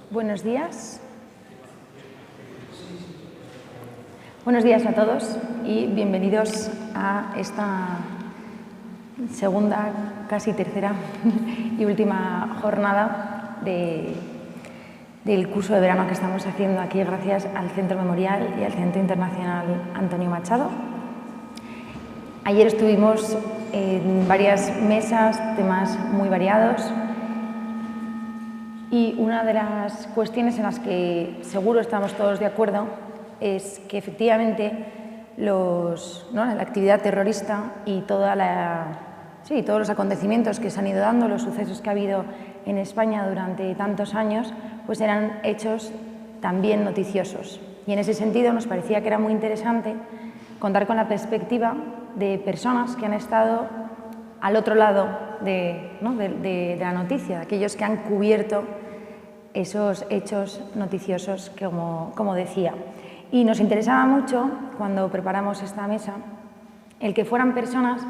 Buenos días. Buenos días a todos y bienvenidos a esta segunda, casi tercera y última jornada del curso de verano que estamos haciendo aquí gracias al Centro Memorial y al Centro Internacional Antonio Machado. Ayer estuvimos en varias mesas, temas muy variados, y una de las cuestiones en las que seguro estamos todos de acuerdo es que efectivamente la actividad terrorista y todos los acontecimientos que se han ido dando, los sucesos que ha habido en España durante tantos años, pues eran hechos también noticiosos. Y en ese sentido nos parecía que era muy interesante contar con la perspectiva de personas que han estado al otro lado de la noticia, de aquellos que han cubierto esos hechos noticiosos, como decía. Y nos interesaba mucho, cuando preparamos esta mesa, el que fueran personas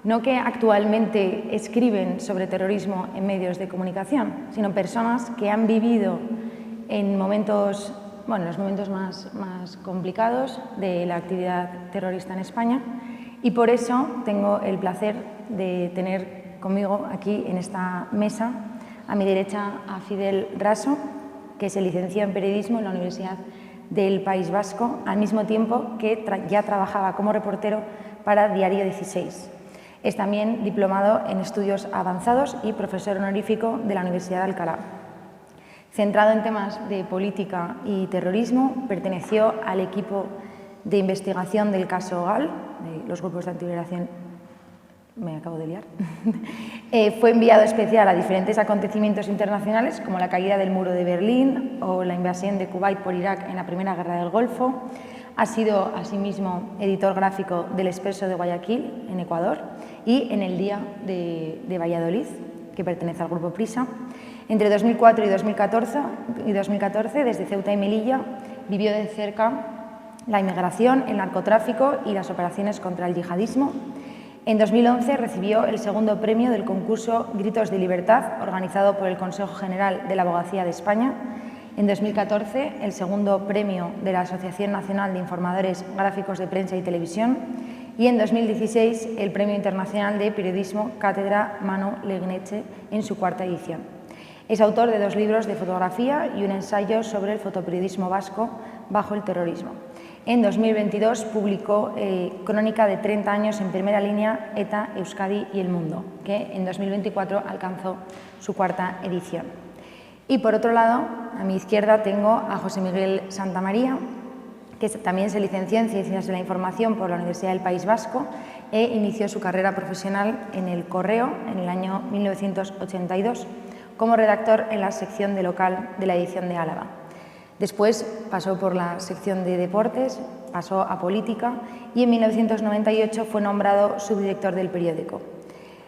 no que actualmente escriben sobre terrorismo en medios de comunicación, sino personas que han vivido en momentos, los momentos más complicados de la actividad terrorista en España, y por eso tengo el placer de tener conmigo aquí en esta mesa, a mi derecha, a Fidel Raso, que se licenció en periodismo en la Universidad del País Vasco, al mismo tiempo que ya trabajaba como reportero para Diario 16. Es también diplomado en estudios avanzados y profesor honorífico de la Universidad de Alcalá. Centrado en temas de política y terrorismo, perteneció al equipo de investigación del caso GAL, de los grupos de antiviolación. Me acabo de liar. Fue enviado especial a diferentes acontecimientos internacionales, como la caída del muro de Berlín o la invasión de Kuwait por Irak en la Primera Guerra del Golfo. Ha sido, asimismo, editor gráfico del Expreso de Guayaquil, en Ecuador, y en El Día de Valladolid, que pertenece al Grupo Prisa. Entre 2004 y 2014, desde Ceuta y Melilla, vivió de cerca la inmigración, el narcotráfico y las operaciones contra el yihadismo. En 2011 recibió el segundo premio del concurso Gritos de Libertad, organizado por el Consejo General de la Abogacía de España. En 2014, el segundo premio de la Asociación Nacional de Informadores Gráficos de Prensa y Televisión. Y en 2016, el Premio Internacional de Periodismo Cátedra Manu Legneche en su cuarta edición. Es autor de 2 libros de fotografía y un ensayo sobre el fotoperiodismo vasco bajo el terrorismo. En 2022 publicó Crónica de 30 años en primera línea, ETA, Euskadi y el mundo, que en 2024 alcanzó su cuarta edición. Y por otro lado, a mi izquierda tengo a José Miguel Santamaría, que también se licenció en Ciencias de la Información por la Universidad del País Vasco e inició su carrera profesional en El Correo en el año 1982 como redactor en la sección de local de la edición de Álava. Después pasó por la sección de deportes, pasó a política y en 1998 fue nombrado subdirector del periódico.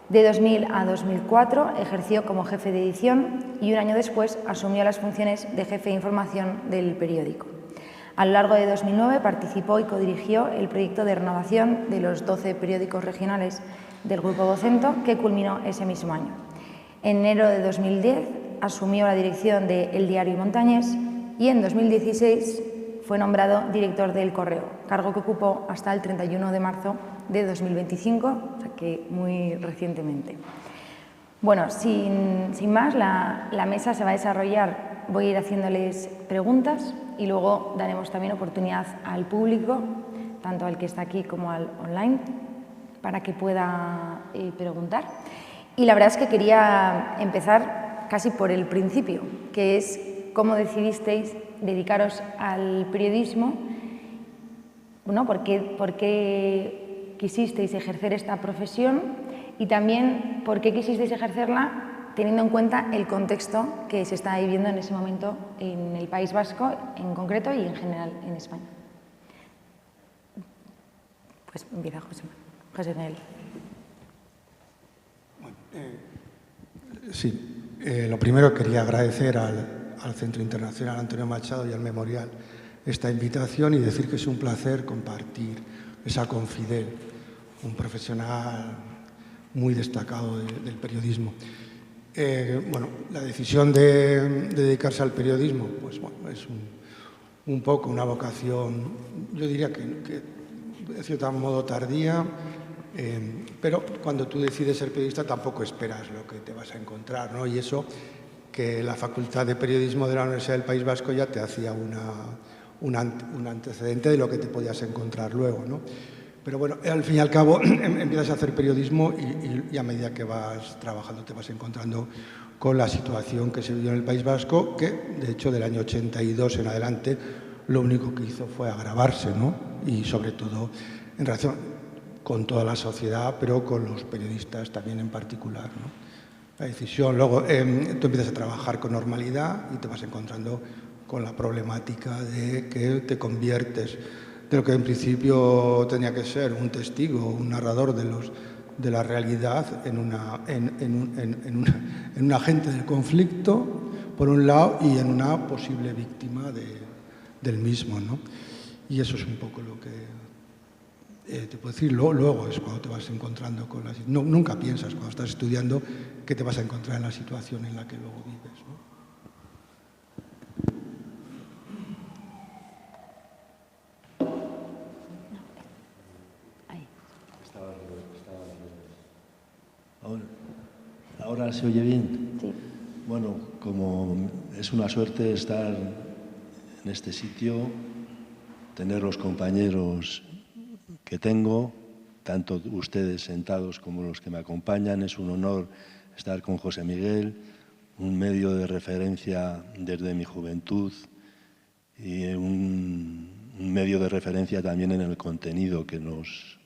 De 2000 a 2004 ejerció como jefe de edición y un año después asumió las funciones de jefe de información del periódico. A lo largo de 2009 participó y codirigió el proyecto de renovación de los 12 periódicos regionales del Grupo Vocento, que culminó ese mismo año. En enero de 2010 asumió la dirección de El Diario y Montañés y en 2016 fue nombrado director del Correo, cargo que ocupó hasta el 31 de marzo de 2025, o sea que muy recientemente. Bueno, sin más, la mesa se va a desarrollar, voy a ir haciéndoles preguntas y luego daremos también oportunidad al público, tanto al que está aquí como al online, para que pueda preguntar. Y la verdad es que quería empezar casi por el principio, que es cómo decidisteis dedicaros al periodismo, ¿no? ¿Por qué quisisteis ejercer esta profesión? Y también, ¿por qué quisisteis ejercerla teniendo en cuenta el contexto que se está viviendo en ese momento en el País Vasco en concreto y en general en España? Pues empieza José Miguel. Bueno, sí, lo primero quería agradecer al Centro Internacional Antonio Machado y al Memorial esta invitación y decir que es un placer compartir mesa con Fidel, un profesional muy destacado del periodismo. Bueno, la decisión de dedicarse al periodismo, pues bueno, es un poco una vocación, yo diría que de cierto modo tardía, pero cuando tú decides ser periodista tampoco esperas lo que te vas a encontrar, ¿no? Y eso que la Facultad de Periodismo de la Universidad del País Vasco ya te hacía un antecedente de lo que te podías encontrar luego, ¿no? Pero bueno, al fin y al cabo empiezas a hacer periodismo y a medida que vas trabajando te vas encontrando con la situación que se vivió en el País Vasco, que de hecho del año 82 en adelante lo único que hizo fue agravarse, ¿no? Y sobre todo en relación con toda la sociedad, pero con los periodistas también en particular, ¿no? La decisión, luego tú empiezas a trabajar con normalidad y te vas encontrando con la problemática de que te conviertes de lo que en principio tenía que ser un testigo, un narrador de la realidad en un agente del conflicto, por un lado, y en una posible víctima del mismo, ¿no? Y eso es un poco lo que te puedo decir. Luego es cuando te vas encontrando con la situación. Nunca piensas cuando estás estudiando que te vas a encontrar en la situación en la que luego vives, ¿no? ¿Ahora se oye bien? Sí. Bueno, como es una suerte estar en este sitio, tener los compañeros que tengo, tanto ustedes sentados como los que me acompañan, es un honor estar con José Miguel, un medio de referencia desde mi juventud y un medio de referencia también en el contenido que nos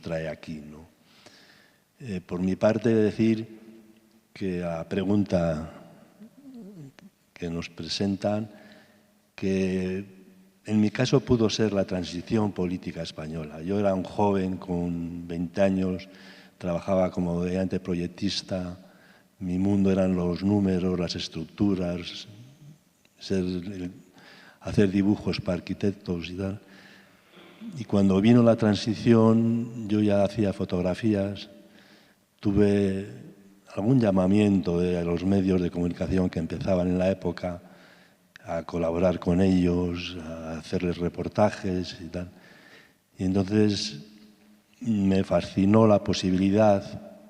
trae aquí, ¿no? Por mi parte, decir que a la pregunta que nos presentan, que en mi caso pudo ser la transición política española. Yo era un joven con 20 años, trabajaba como anteproyectista, mi mundo eran los números, las estructuras, hacer dibujos para arquitectos y tal. Y cuando vino la transición, yo ya hacía fotografías, tuve algún llamamiento de los medios de comunicación que empezaban en la época a colaborar con ellos, a hacerles reportajes y tal. Y entonces me fascinó la posibilidad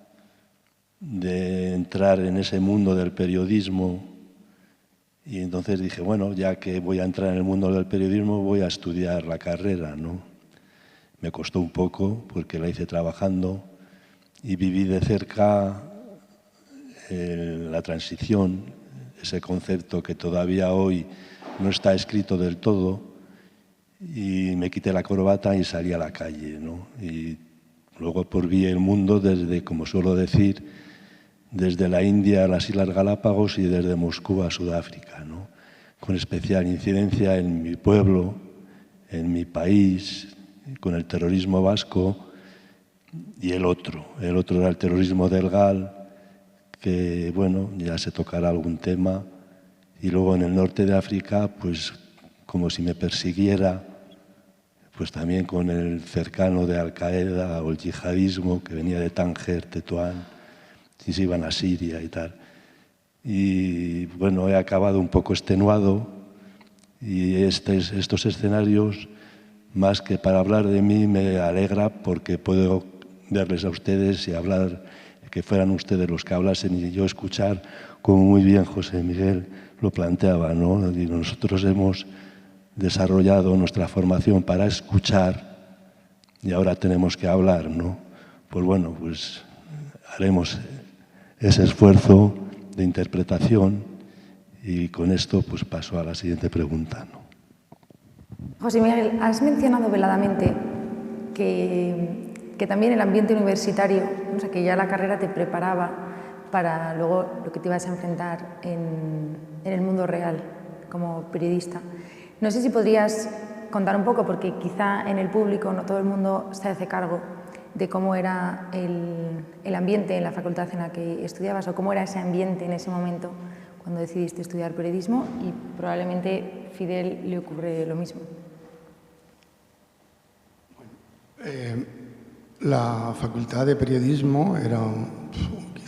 de entrar en ese mundo del periodismo y entonces dije, bueno, ya que voy a entrar en el mundo del periodismo, voy a estudiar la carrera, ¿no? Me costó un poco porque la hice trabajando y viví de cerca la transición, ese concepto que todavía hoy no está escrito del todo, y me quité la corbata y salí a la calle, ¿no? Y luego vi el mundo desde, como suelo decir, desde la India a las Islas Galápagos y desde Moscú a Sudáfrica, ¿no? Con especial incidencia en mi pueblo, en mi país, con el terrorismo vasco y el otro era el terrorismo del GAL, que bueno, ya se tocará algún tema, y luego en el norte de África, pues como si me persiguiera, pues también con el cercano de Al-Qaeda o el yihadismo que venía de Tánger, Tetuán, y se iban a Siria y tal. Y bueno, he acabado un poco extenuado y estos escenarios, más que para hablar de mí, me alegra porque puedo verles a ustedes y hablar, que fueran ustedes los que hablasen y yo escuchar, como muy bien José Miguel lo planteaba, ¿no? Y nosotros hemos desarrollado nuestra formación para escuchar y ahora tenemos que hablar, ¿no? Pues bueno, pues haremos ese esfuerzo de interpretación y con esto pues paso a la siguiente pregunta, ¿no? José Miguel, has mencionado veladamente que también el ambiente universitario, o sea, que ya la carrera te preparaba para luego lo que te ibas a enfrentar en el mundo real como periodista. No sé si podrías contar un poco, porque quizá en el público no todo el mundo se hace cargo de cómo era el ambiente en la facultad en la que estudiabas o cómo era ese ambiente en ese momento cuando decidiste estudiar periodismo, y probablemente Fidel le ocurre lo mismo. La facultad de periodismo era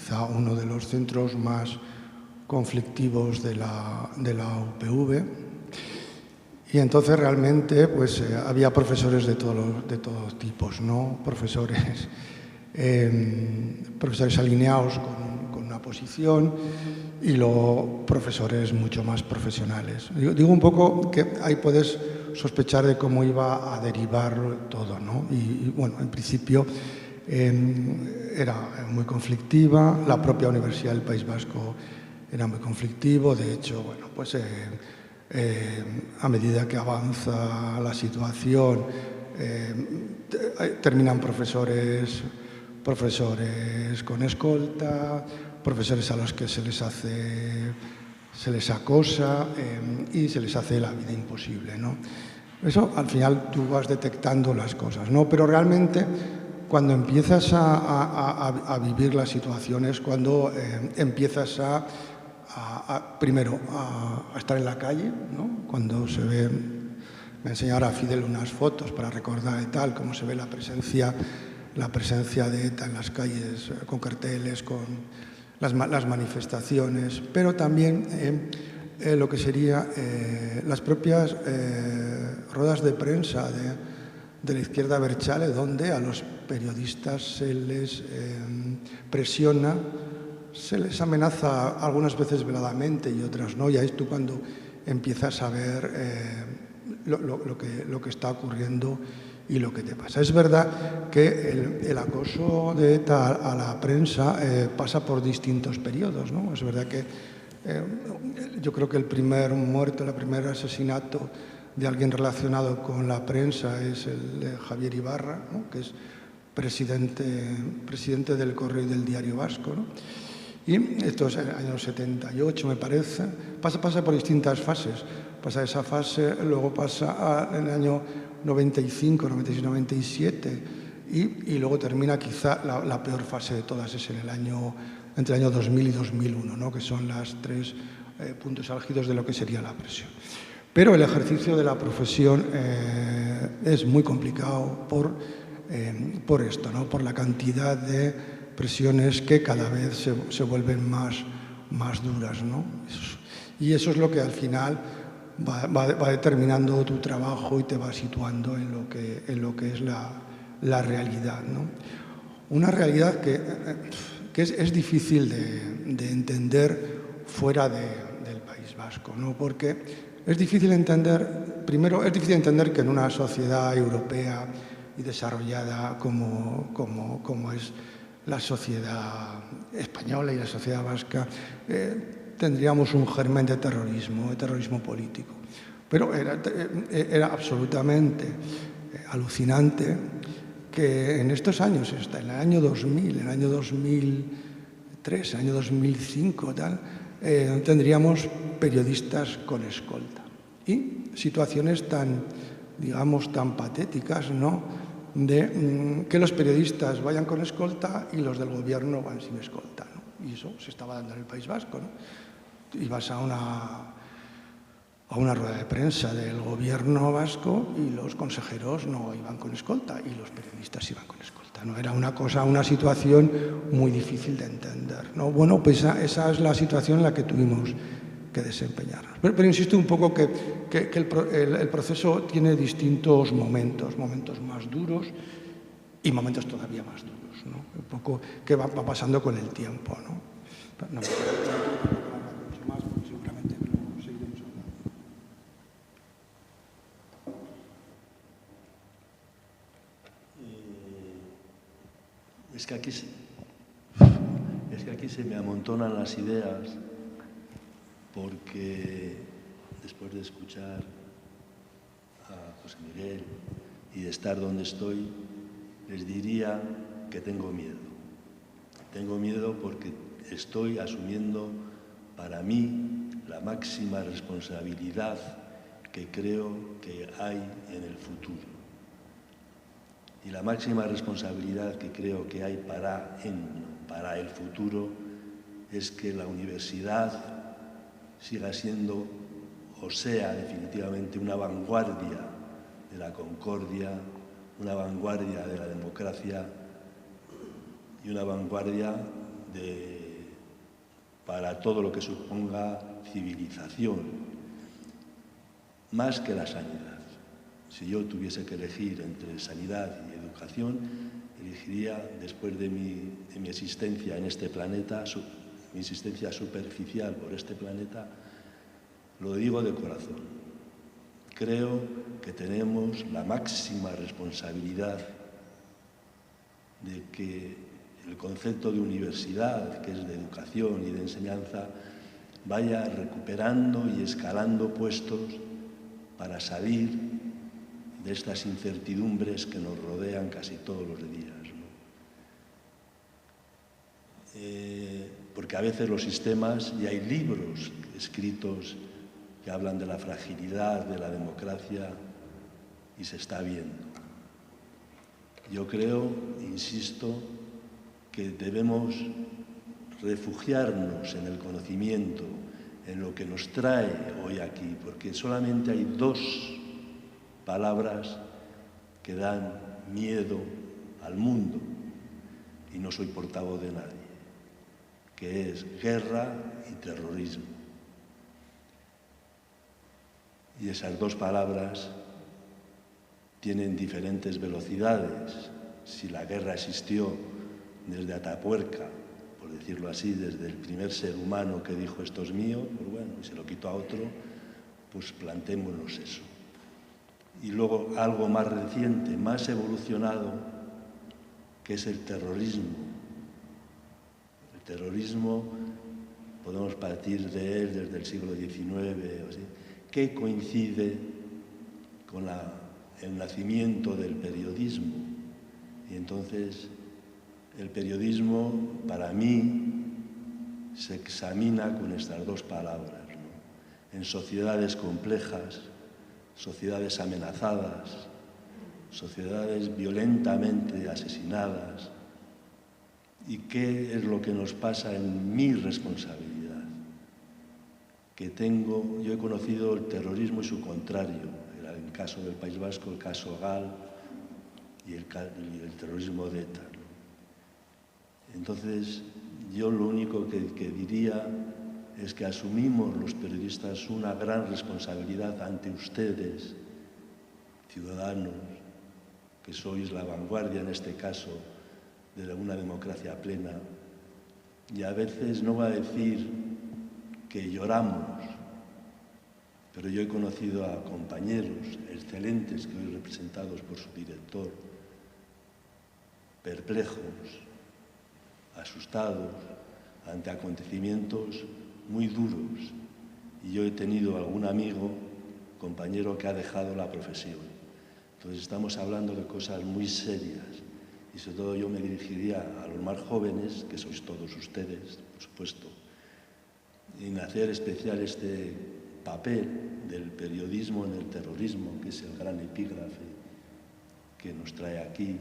quizá uno de los centros más conflictivos de la UPV. Y entonces realmente pues, había profesores de todos tipos, ¿no? Profesores alineados con una posición y luego profesores mucho más profesionales. Digo un poco que ahí puedes sospechar de cómo iba a derivar todo, ¿no? Y bueno, en principio era muy conflictiva, la propia Universidad del País Vasco era muy conflictivo, de hecho, bueno, pues a medida que avanza la situación, terminan profesores con escolta, profesores a los que se les acosa y se les hace la vida imposible, ¿no? Eso al final tú vas detectando las cosas, ¿no? Pero realmente cuando empiezas a vivir las situaciones, cuando empiezas primero a estar en la calle, ¿no? Cuando se ve, me enseñó ahora Fidel unas fotos para recordar y tal, cómo se ve la presencia de ETA en las calles, con carteles, con las manifestaciones, pero también lo que sería las propias ruedas de prensa de la izquierda abertzale, donde a los periodistas se les presiona, se les amenaza algunas veces veladamente y otras no, y ahí es tú cuando empiezas a ver lo que está ocurriendo y lo que te pasa. Es verdad que el acoso de ETA a la prensa pasa por distintos periodos, ¿no? Es verdad que yo creo que el primer muerto, el primer asesinato de alguien relacionado con la prensa es el de Javier Ibarra, ¿no? Que es presidente del Correo y del Diario Vasco, ¿no? Y esto es en el año 78, me parece. Pasa por distintas fases. Pasa esa fase, luego pasa en el año 95, 96, 97 y luego termina quizá la peor fase de todas, es entre el año 2000 y 2001, ¿no? Que son los tres puntos álgidos de lo que sería la presión. Pero el ejercicio de la profesión es muy complicado por esto, ¿no? Por la cantidad de presiones que cada vez se vuelven más duras, ¿no? Y eso es lo que al final va determinando tu trabajo y te va situando en lo que es la realidad, ¿no? Una realidad que es difícil de entender fuera del País Vasco, ¿no? Porque es difícil entender que en una sociedad europea y desarrollada como es la sociedad española y la sociedad vasca, tendríamos un germen de terrorismo político. Pero era absolutamente alucinante que en estos años, hasta en el año 2000, en el año 2003, en el año 2005, tendríamos periodistas con escolta. Y situaciones tan patéticas, ¿no? De que los periodistas vayan con escolta y los del gobierno van sin escolta, ¿no? Y eso se estaba dando en el País Vasco, ¿no? Ibas a una rueda de prensa del gobierno vasco y los consejeros no iban con escolta y los periodistas iban con escolta, ¿no? Era una situación muy difícil de entender, ¿no? Bueno, pues esa es la situación en la que tuvimos que desempeñarnos. Pero insisto un poco que el proceso tiene distintos momentos más duros y momentos todavía más duros, ¿no? Un poco que va pasando con el tiempo, ¿no? No me mucho más, porque seguramente lo seguiremos hablando. Es que aquí se me amontonan las ideas, porque después de escuchar a José Miguel y de estar donde estoy, les diría que tengo miedo. Tengo miedo porque estoy asumiendo para mí la máxima responsabilidad que creo que hay en el futuro. Y la máxima responsabilidad que creo que hay para el futuro es que la universidad siga siendo o sea definitivamente una vanguardia de la concordia, una vanguardia de la democracia y una vanguardia para todo lo que suponga civilización, más que la sanidad. Si yo tuviese que elegir entre sanidad y educación, elegiría, después de mi existencia en este planeta, mi existencia superficial por este planeta, lo digo de corazón. Creo que tenemos la máxima responsabilidad de que el concepto de universidad, que es de educación y de enseñanza, vaya recuperando y escalando puestos para salir de estas incertidumbres que nos rodean casi todos los días, ¿no? Porque a veces los sistemas, y hay libros escritos que hablan de la fragilidad de la democracia, y se está viendo. Yo creo, insisto, que debemos refugiarnos en el conocimiento, en lo que nos trae hoy aquí, porque solamente hay dos palabras que dan miedo al mundo, y no soy portavoz de nadie, que es guerra y terrorismo. Y esas dos palabras tienen diferentes velocidades. Si la guerra existió desde Atapuerca, por decirlo así, desde el primer ser humano que dijo esto es mío, pues bueno, y se lo quitó a otro, pues plantémonos eso. Y luego algo más reciente, más evolucionado, que es el terrorismo. El terrorismo, podemos partir de él desde el siglo XIX, o así, que coincide con el nacimiento del periodismo. Y entonces el periodismo, para mí, se examina con estas dos palabras, ¿no? En sociedades complejas, sociedades amenazadas, sociedades violentamente asesinadas. ¿Y qué es lo que nos pasa en mi responsabilidad? Yo he conocido el terrorismo y su contrario, era el caso del País Vasco, el caso GAL y el terrorismo de ETA, ¿no? Entonces, yo lo único que diría es que asumimos los periodistas una gran responsabilidad ante ustedes, ciudadanos, que sois la vanguardia en este caso de una democracia plena. Y a veces no va a decir que lloramos, pero yo he conocido a compañeros excelentes que hoy representados por su director, perplejos, asustados ante acontecimientos muy duros. Y yo he tenido algún amigo, compañero, que ha dejado la profesión. Entonces estamos hablando de cosas muy serias. Y sobre todo yo me dirigiría a los más jóvenes, que sois todos ustedes, por supuesto, en hacer especial este papel del periodismo en el terrorismo, que es el gran epígrafe que nos trae aquí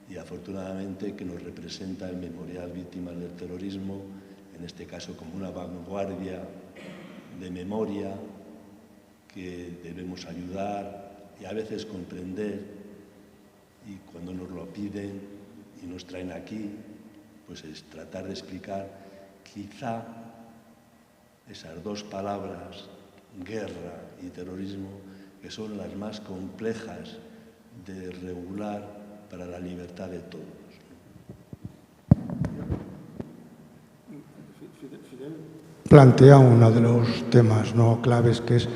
y afortunadamente que nos representa el Memorial Víctimas del Terrorismo, en este caso como una vanguardia de memoria que debemos ayudar y a veces comprender, y cuando nos lo piden y nos traen aquí, pues es tratar de explicar quizá esas dos palabras, guerra y terrorismo, que son las más complejas de regular para la libertad de todos. Plantea uno de los temas, ¿no?, claves, que es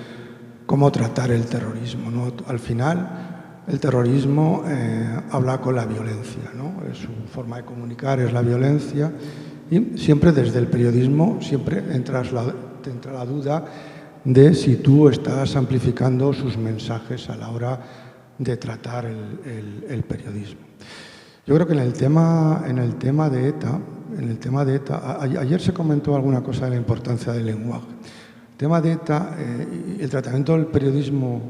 cómo tratar el terrorismo, ¿no? Al final, el terrorismo habla con la violencia, ¿no? Es su forma de comunicar, es la violencia. Y siempre desde el periodismo siempre te entra la duda de si tú estás amplificando sus mensajes a la hora de tratar el periodismo. Yo creo que en el tema de ETA, ayer se comentó alguna cosa de la importancia del lenguaje. El tema de ETA, el tratamiento del periodismo,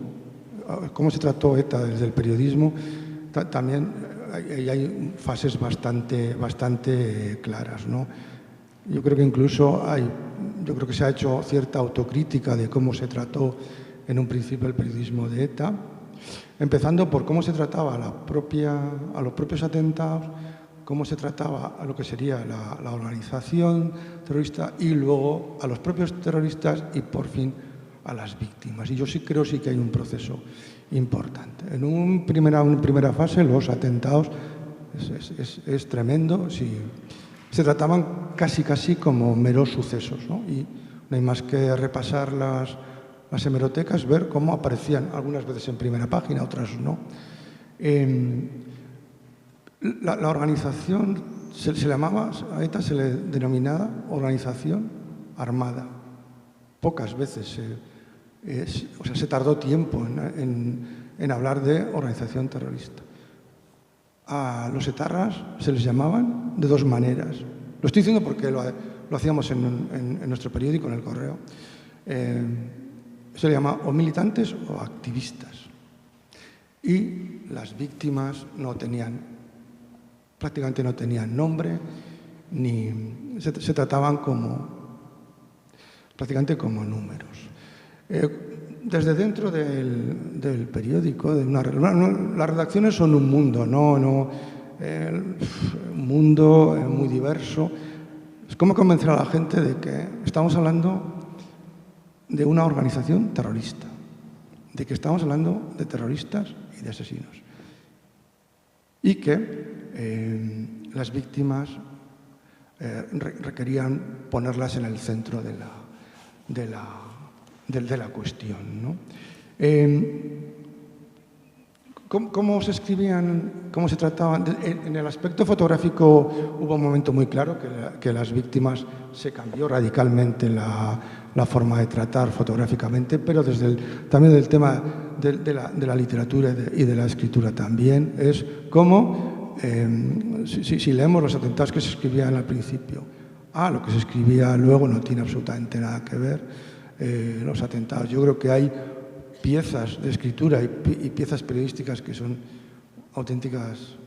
cómo se trató ETA desde el periodismo, también hay fases bastante claras, ¿no? Yo creo que incluso se ha hecho cierta autocrítica de cómo se trató en un principio el periodismo de ETA, empezando por cómo se trataba a los propios atentados, cómo se trataba a lo que sería la organización terrorista y luego a los propios terroristas y por fin a las víctimas. Y yo sí creo que hay un proceso importante. En una primera fase, los atentados es tremendo. Sí, se trataban casi como meros sucesos, ¿no? Y no hay más que repasar las hemerotecas, ver cómo aparecían algunas veces en primera página, otras no. La organización se le llamaba, a ETA se le denominaba organización armada. Pocas veces se tardó tiempo en hablar de organización terrorista. A los etarras se les llamaban de dos maneras. Lo estoy diciendo porque lo hacíamos en nuestro periódico, en El Correo. Se le llama o militantes o activistas. Y las víctimas prácticamente no tenían nombre, ni se trataban prácticamente como números. Desde dentro del periódico, las redacciones son un mundo, un mundo muy diverso. Es como convencer a la gente de que estamos hablando de una organización terrorista, de que estamos hablando de terroristas y de asesinos. Y que las víctimas requerían ponerlas en el centro de la cuestión, ¿no? ¿Cómo se escribían, cómo se trataban? En el aspecto fotográfico hubo un momento muy claro que las víctimas se cambió radicalmente la forma de tratar fotográficamente, pero también del tema de la literatura y de la escritura también, es cómo, si leemos los atentados que se escribían al principio, lo que se escribía luego no tiene absolutamente nada que ver, los atentados. Yo creo que hay piezas de escritura y piezas periodísticas que son auténticas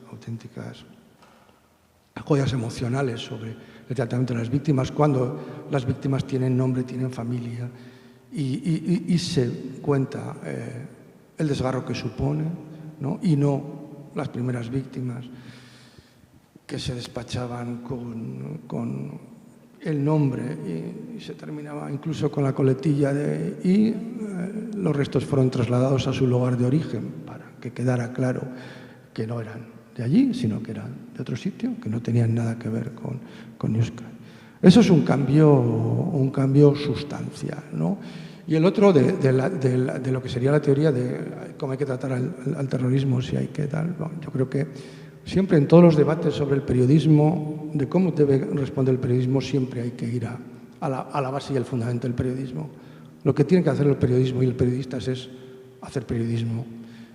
joyas emocionales sobre el tratamiento de las víctimas, cuando las víctimas tienen nombre, tienen familia y se cuenta el desgarro que supone, ¿no? Y no las primeras víctimas que se despachaban con el nombre y se terminaba incluso con la coletilla los restos fueron trasladados a su lugar de origen para que quedara claro que no eran de allí, sino que eran de otro sitio, que no tenían nada que ver con Euskadi. Eso es un cambio sustancial, ¿no? Y el otro de lo que sería la teoría de cómo hay que tratar al terrorismo, si hay que tal. Bueno, yo creo que siempre en todos los debates sobre el periodismo, de cómo debe responder el periodismo, siempre hay que ir a la base y al fundamento del periodismo. Lo que tiene que hacer el periodismo y el periodista es hacer periodismo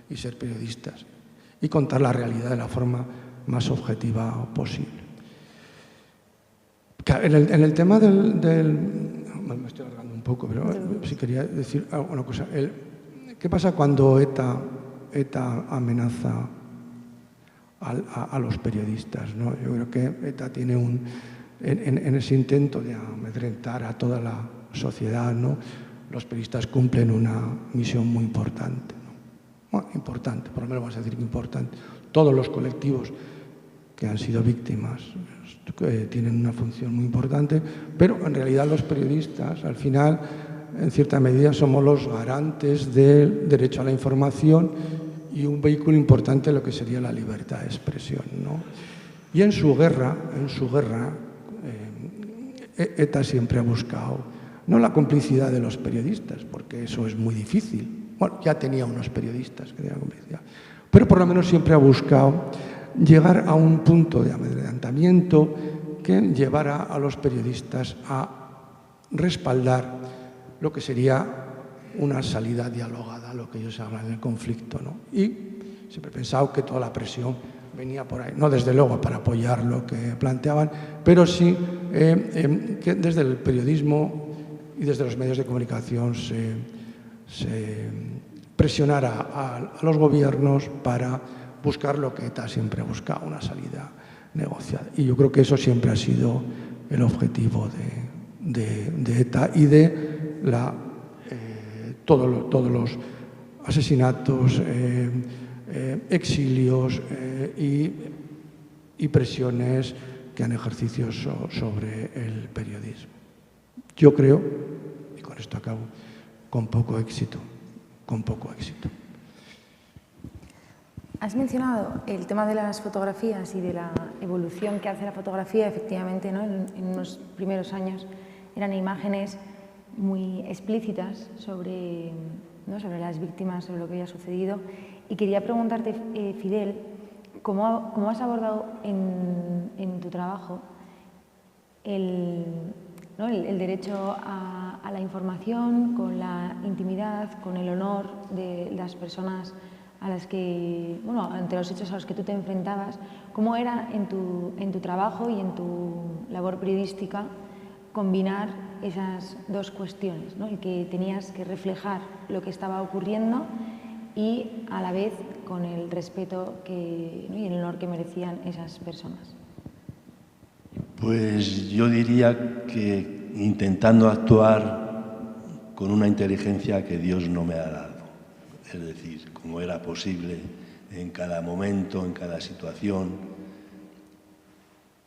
y ser periodistas y contar la realidad de la forma más objetiva posible. En el tema me estoy alargando un poco, pero sí quería decir una cosa. ¿Qué pasa cuando ETA amenaza a los periodistas, ¿no? Yo creo que ETA tiene en ese intento de amedrentar a toda la sociedad, ¿no? Los periodistas cumplen una misión muy importante, ¿no? Bueno, importante, por lo menos vamos a decir que importante. Todos los colectivos que han sido víctimas tienen una función muy importante, pero en realidad los periodistas, al final, en cierta medida, somos los garantes del derecho a la información y un vehículo importante de lo que sería la libertad de expresión, ¿no? Y en su guerra, ETA siempre ha buscado, no la complicidad de los periodistas, porque eso es muy difícil. Bueno, ya tenía unos periodistas que tenían complicidad, pero por lo menos siempre ha buscado llegar a un punto de amedrentamiento que llevara a los periodistas a respaldar lo que sería una salida dialogada, lo que ellos hablan del conflicto, ¿no? Y siempre he pensado que toda la presión venía por ahí, no desde luego para apoyar lo que planteaban, pero sí que desde el periodismo y desde los medios de comunicación se presionara a los gobiernos para buscar lo que ETA siempre ha buscado, una salida negociada. Y yo creo que eso siempre ha sido el objetivo de ETA y de todos los asesinatos, exilios y y presiones que han ejercido sobre el periodismo. Yo creo, y con esto acabo, con poco éxito, con poco éxito. Has mencionado el tema de las fotografías y de la evolución que hace la fotografía. Efectivamente, ¿no? En unos primeros años eran imágenes muy explícitas sobre, ¿no? sobre las víctimas, sobre lo que había sucedido. Y quería preguntarte, Fidel, ¿cómo has abordado en tu trabajo ¿no? el derecho a la información, con la intimidad, con el honor de las personas a las que, bueno, ante los hechos a los que tú te enfrentabas? ¿Cómo era en tu trabajo y en tu labor periodística combinar esas dos cuestiones, ¿no? El que tenías que reflejar lo que estaba ocurriendo y a la vez con el respeto ¿no? y el honor que merecían esas personas? Pues yo diría que intentando actuar con una inteligencia que Dios no me ha dado. Es decir, cómo era posible en cada momento, en cada situación,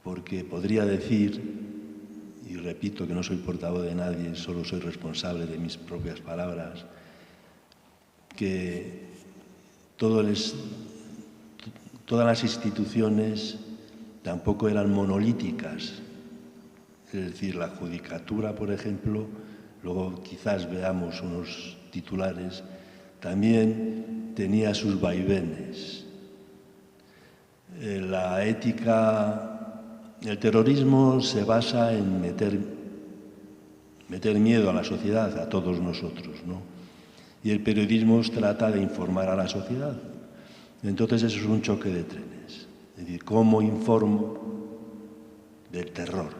porque podría decir, y repito que no soy portavoz de nadie, solo soy responsable de mis propias palabras, que todas las instituciones tampoco eran monolíticas. Es decir, la judicatura, por ejemplo, luego quizás veamos unos titulares, también tenía sus vaivenes. La ética, el terrorismo se basa en meter miedo a la sociedad, a todos nosotros, ¿no? Y el periodismo trata de informar a la sociedad. Entonces eso es un choque de trenes. Es decir, ¿cómo informo del terror?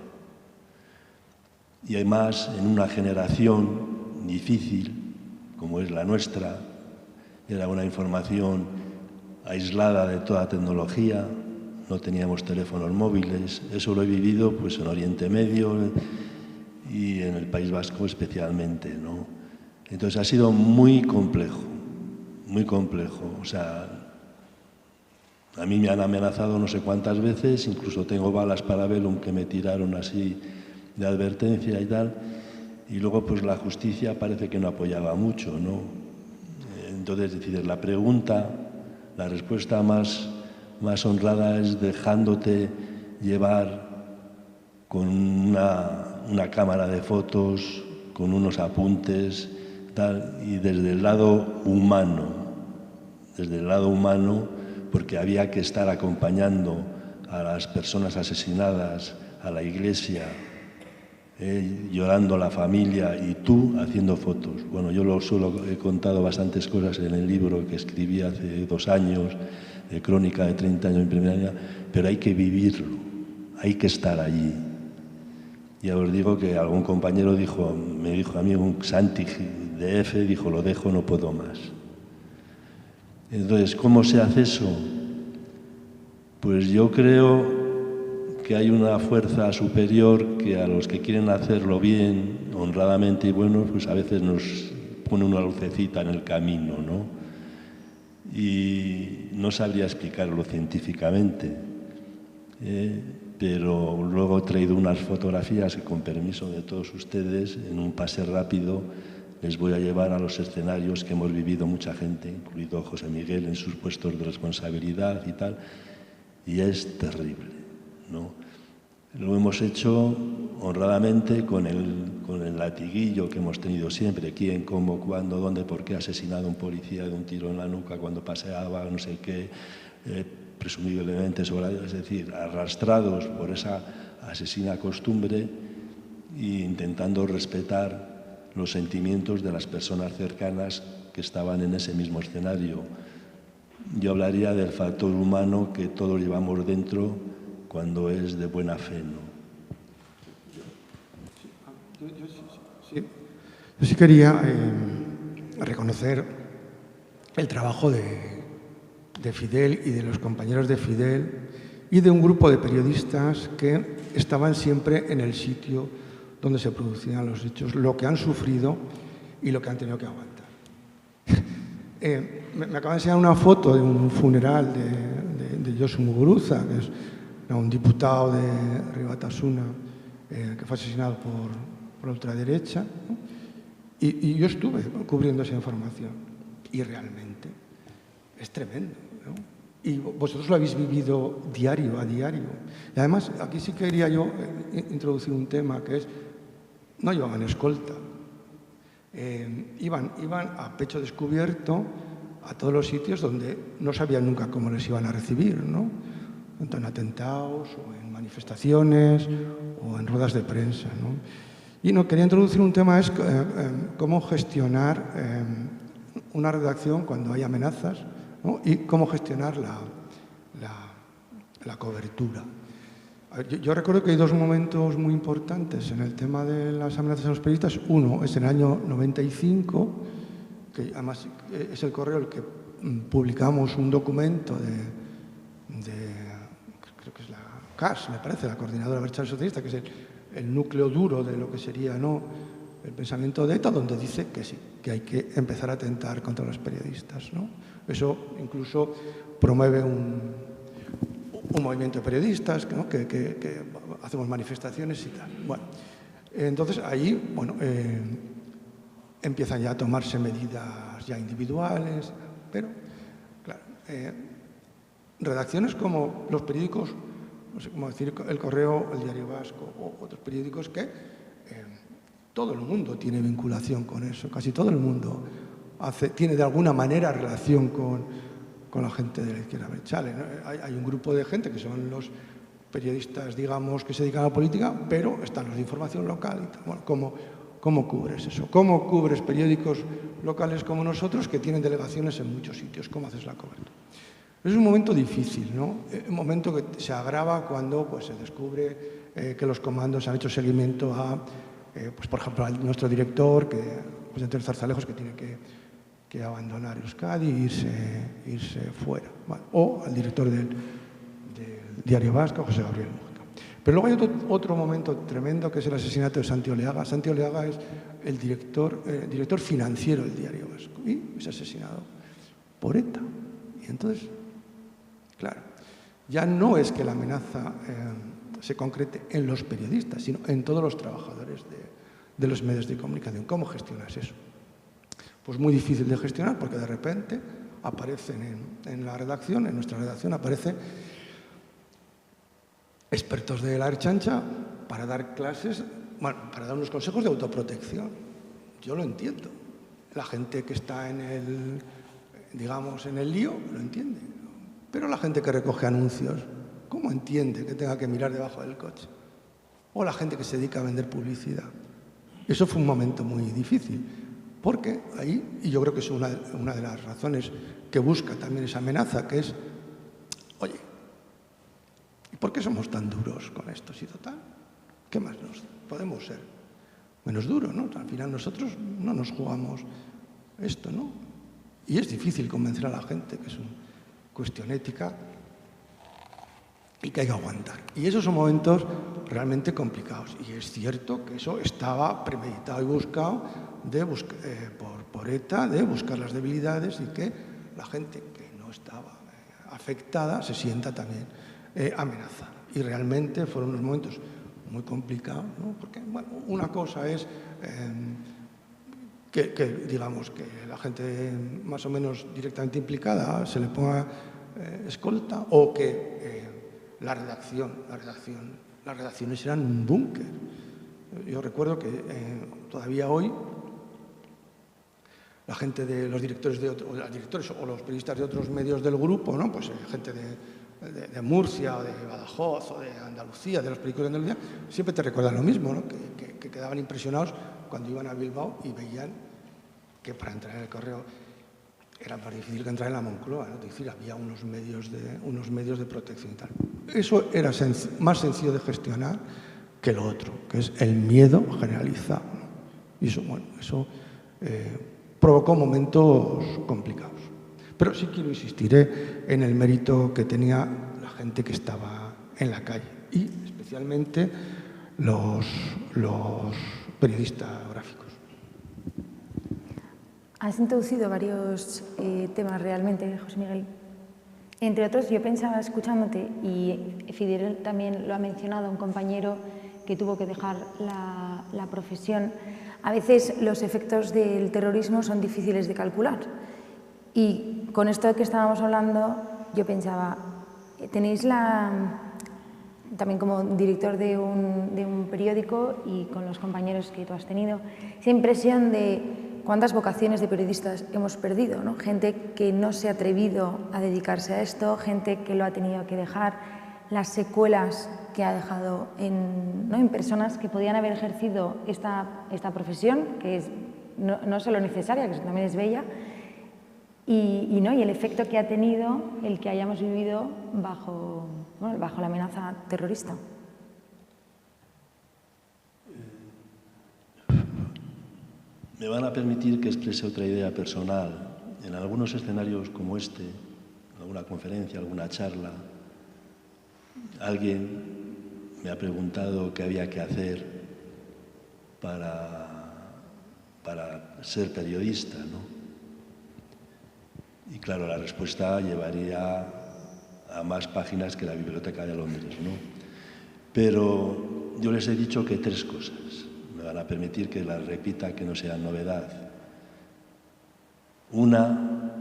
Y además, en una generación difícil, como es la nuestra, era una información aislada de toda tecnología, no teníamos teléfonos móviles. Eso lo he vivido pues, en Oriente Medio y en el País Vasco especialmente, ¿no? Entonces ha sido muy complejo, muy complejo. O sea, a mí me han amenazado no sé cuántas veces, incluso tengo balas para Velum que me tiraron así de advertencia y tal, y luego pues la justicia parece que no apoyaba mucho, ¿no? Entonces, es decir, la respuesta más honrada es dejándote llevar con una cámara de fotos, con unos apuntes, tal, y desde el lado humano, porque había que estar acompañando a las personas asesinadas, a la iglesia, llorando a la familia y tú haciendo fotos. Bueno, yo he contado bastantes cosas en el libro que escribí hace 2 años, Crónica de 30 años en primera línea, pero hay que vivirlo, hay que estar allí. Ya os digo que algún compañero me dijo a mí, un Santi de F, dijo, lo dejo, no puedo más. Entonces, ¿cómo se hace eso? Pues yo creo que hay una fuerza superior que a los que quieren hacerlo bien, honradamente y bueno, pues a veces nos pone una lucecita en el camino, ¿no? Y no sabría explicarlo científicamente, pero luego he traído unas fotografías que, con permiso de todos ustedes, en un pase rápido les voy a llevar a los escenarios que hemos vivido mucha gente, incluido José Miguel en sus puestos de responsabilidad y tal, y es terrible, ¿no? Lo hemos hecho honradamente con el latiguillo que hemos tenido siempre, quién, cómo, cuándo, dónde, por qué ha asesinado a un policía de un tiro en la nuca cuando paseaba, no sé qué, presumiblemente es decir, arrastrados por esa asesina costumbre e intentando respetar los sentimientos de las personas cercanas que estaban en ese mismo escenario. Yo hablaría del factor humano que todos llevamos dentro cuando es de buena fe, ¿no? Yo sí quería reconocer el trabajo de Fidel y de los compañeros de Fidel y de un grupo de periodistas que estaban siempre en el sitio donde se producían los hechos, lo que han sufrido y lo que han tenido que aguantar. Me acaban de enseñar una foto de un funeral de Josu Muguruza, que es no, un diputado de Ribatasuna que fue asesinado por la ultraderecha, ¿no? Y yo estuve cubriendo esa información y realmente es tremendo, ¿no? Y vosotros lo habéis vivido diario a diario. Y además, aquí sí quería yo introducir un tema que es, no llevaban escolta, iban a pecho descubierto a todos los sitios donde no sabían nunca cómo les iban a recibir, ¿no? Tanto en atentados o en manifestaciones o en ruedas de prensa, ¿no? Y no, quería introducir un tema, es cómo gestionar una redacción cuando hay amenazas, ¿no? Y cómo gestionar la cobertura. A ver, yo recuerdo que hay dos momentos muy importantes en el tema de las amenazas a los periodistas. Uno es en el año 95, que además es el Correo el que publicamos un documento creo que es la CAS, me parece, la Coordinadora Abertzale Socialista, que es el núcleo duro de lo que sería, ¿no?, el pensamiento de ETA, donde dice que sí, que hay que empezar a atentar contra los periodistas, ¿no? Eso incluso promueve un movimiento de periodistas, ¿no?, que hacemos manifestaciones y tal. Bueno, entonces ahí, bueno, empiezan ya a tomarse medidas ya individuales, pero, claro, redacciones como los periódicos, no sé cómo decir, El Correo, El Diario Vasco o otros periódicos que todo el mundo tiene vinculación con eso, casi todo el mundo tiene de alguna manera relación con la gente de la izquierda abertzale, ¿no? Hay un grupo de gente que son los periodistas, digamos, que se dedican a la política, pero están los de información local y tal. Bueno, ¿cómo cubres eso? ¿Cómo cubres periódicos locales como nosotros que tienen delegaciones en muchos sitios? ¿Cómo haces la cobertura? Es un momento difícil, ¿no? Un momento que se agrava cuando pues, se descubre que los comandos han hecho seguimiento a, pues, por ejemplo, a nuestro director, pues, entre Zarzalejos, que tiene que abandonar Euskadi e irse fuera. Bueno, o al director del Diario Vasco, José Gabriel Mujica. Pero luego hay otro momento tremendo, que es el asesinato de Santi Oleaga. Santi Oleaga es el director financiero del Diario Vasco y es asesinado por ETA. Y entonces, claro, ya no es que la amenaza se concrete en los periodistas, sino en todos los trabajadores de los medios de comunicación. ¿Cómo gestionas eso? Pues muy difícil de gestionar, porque de repente aparecen en la redacción, en nuestra redacción, aparecen expertos de la Ertzaintza para dar clases, bueno, para dar unos consejos de autoprotección. Yo lo entiendo. La gente que está en el lío lo entiende. Pero la gente que recoge anuncios, ¿cómo entiende que tenga que mirar debajo del coche? O la gente que se dedica a vender publicidad. Eso fue un momento muy difícil, porque ahí, y yo creo que es una de las razones que busca también esa amenaza, que es, oye, ¿y por qué somos tan duros con esto? Si total, ¿qué más podemos ser? Menos duros, ¿no? Al final nosotros no nos jugamos esto, ¿no? Y es difícil convencer a la gente que es una cuestión ética y que hay que aguantar. Y esos son momentos realmente complicados. Y es cierto que eso estaba premeditado y buscado por ETA, de buscar las debilidades y que la gente que no estaba afectada se sienta también amenazada. Y realmente fueron unos momentos muy complicados, ¿no? Porque, bueno, una cosa es que digamos que la gente más o menos directamente implicada se le ponga escolta, o que las redacciones eran un búnker. Yo recuerdo que todavía hoy la gente de los directores o los periodistas de otros medios del grupo, ¿no? Pues gente de Murcia, o de Badajoz, o de Andalucía, de los periódicos de Andalucía, siempre te recuerdan lo mismo, ¿no? Que quedaban impresionados cuando iban a Bilbao y veían que para entrar en el Correo era más difícil que entrar en la Moncloa, ¿no? Es decir, había unos medios de protección y tal. Eso era más sencillo de gestionar que lo otro, que es el miedo generalizado, ¿no? Y eso, bueno, provocó momentos complicados. Pero sí quiero insistir en el mérito que tenía la gente que estaba en la calle, y especialmente los periodistas gráficos. Has introducido varios temas realmente, José Miguel. Entre otros, yo pensaba escuchándote, y Fidel también lo ha mencionado, un compañero que tuvo que dejar la profesión, a veces los efectos del terrorismo son difíciles de calcular. Y con esto que estábamos hablando, yo pensaba, tenéis también como director de un periódico y con los compañeros que tú has tenido, esa impresión de cuántas vocaciones de periodistas hemos perdido, ¿no? Gente que no se ha atrevido a dedicarse a esto, gente que lo ha tenido que dejar, las secuelas que ha dejado en personas que podían haber ejercido esta profesión, que es no solo necesaria, que también es bella, y el efecto que ha tenido el que hayamos vivido bajo la amenaza terrorista. Me van a permitir que exprese otra idea personal. En algunos escenarios como este, alguna conferencia, alguna charla, alguien me ha preguntado qué había que hacer para ser periodista, ¿no? Y claro, la respuesta llevaría a más páginas que la Biblioteca de Londres, ¿no? Pero yo les he dicho que 3 cosas. Me van a permitir que las repita, que no sea novedad. Una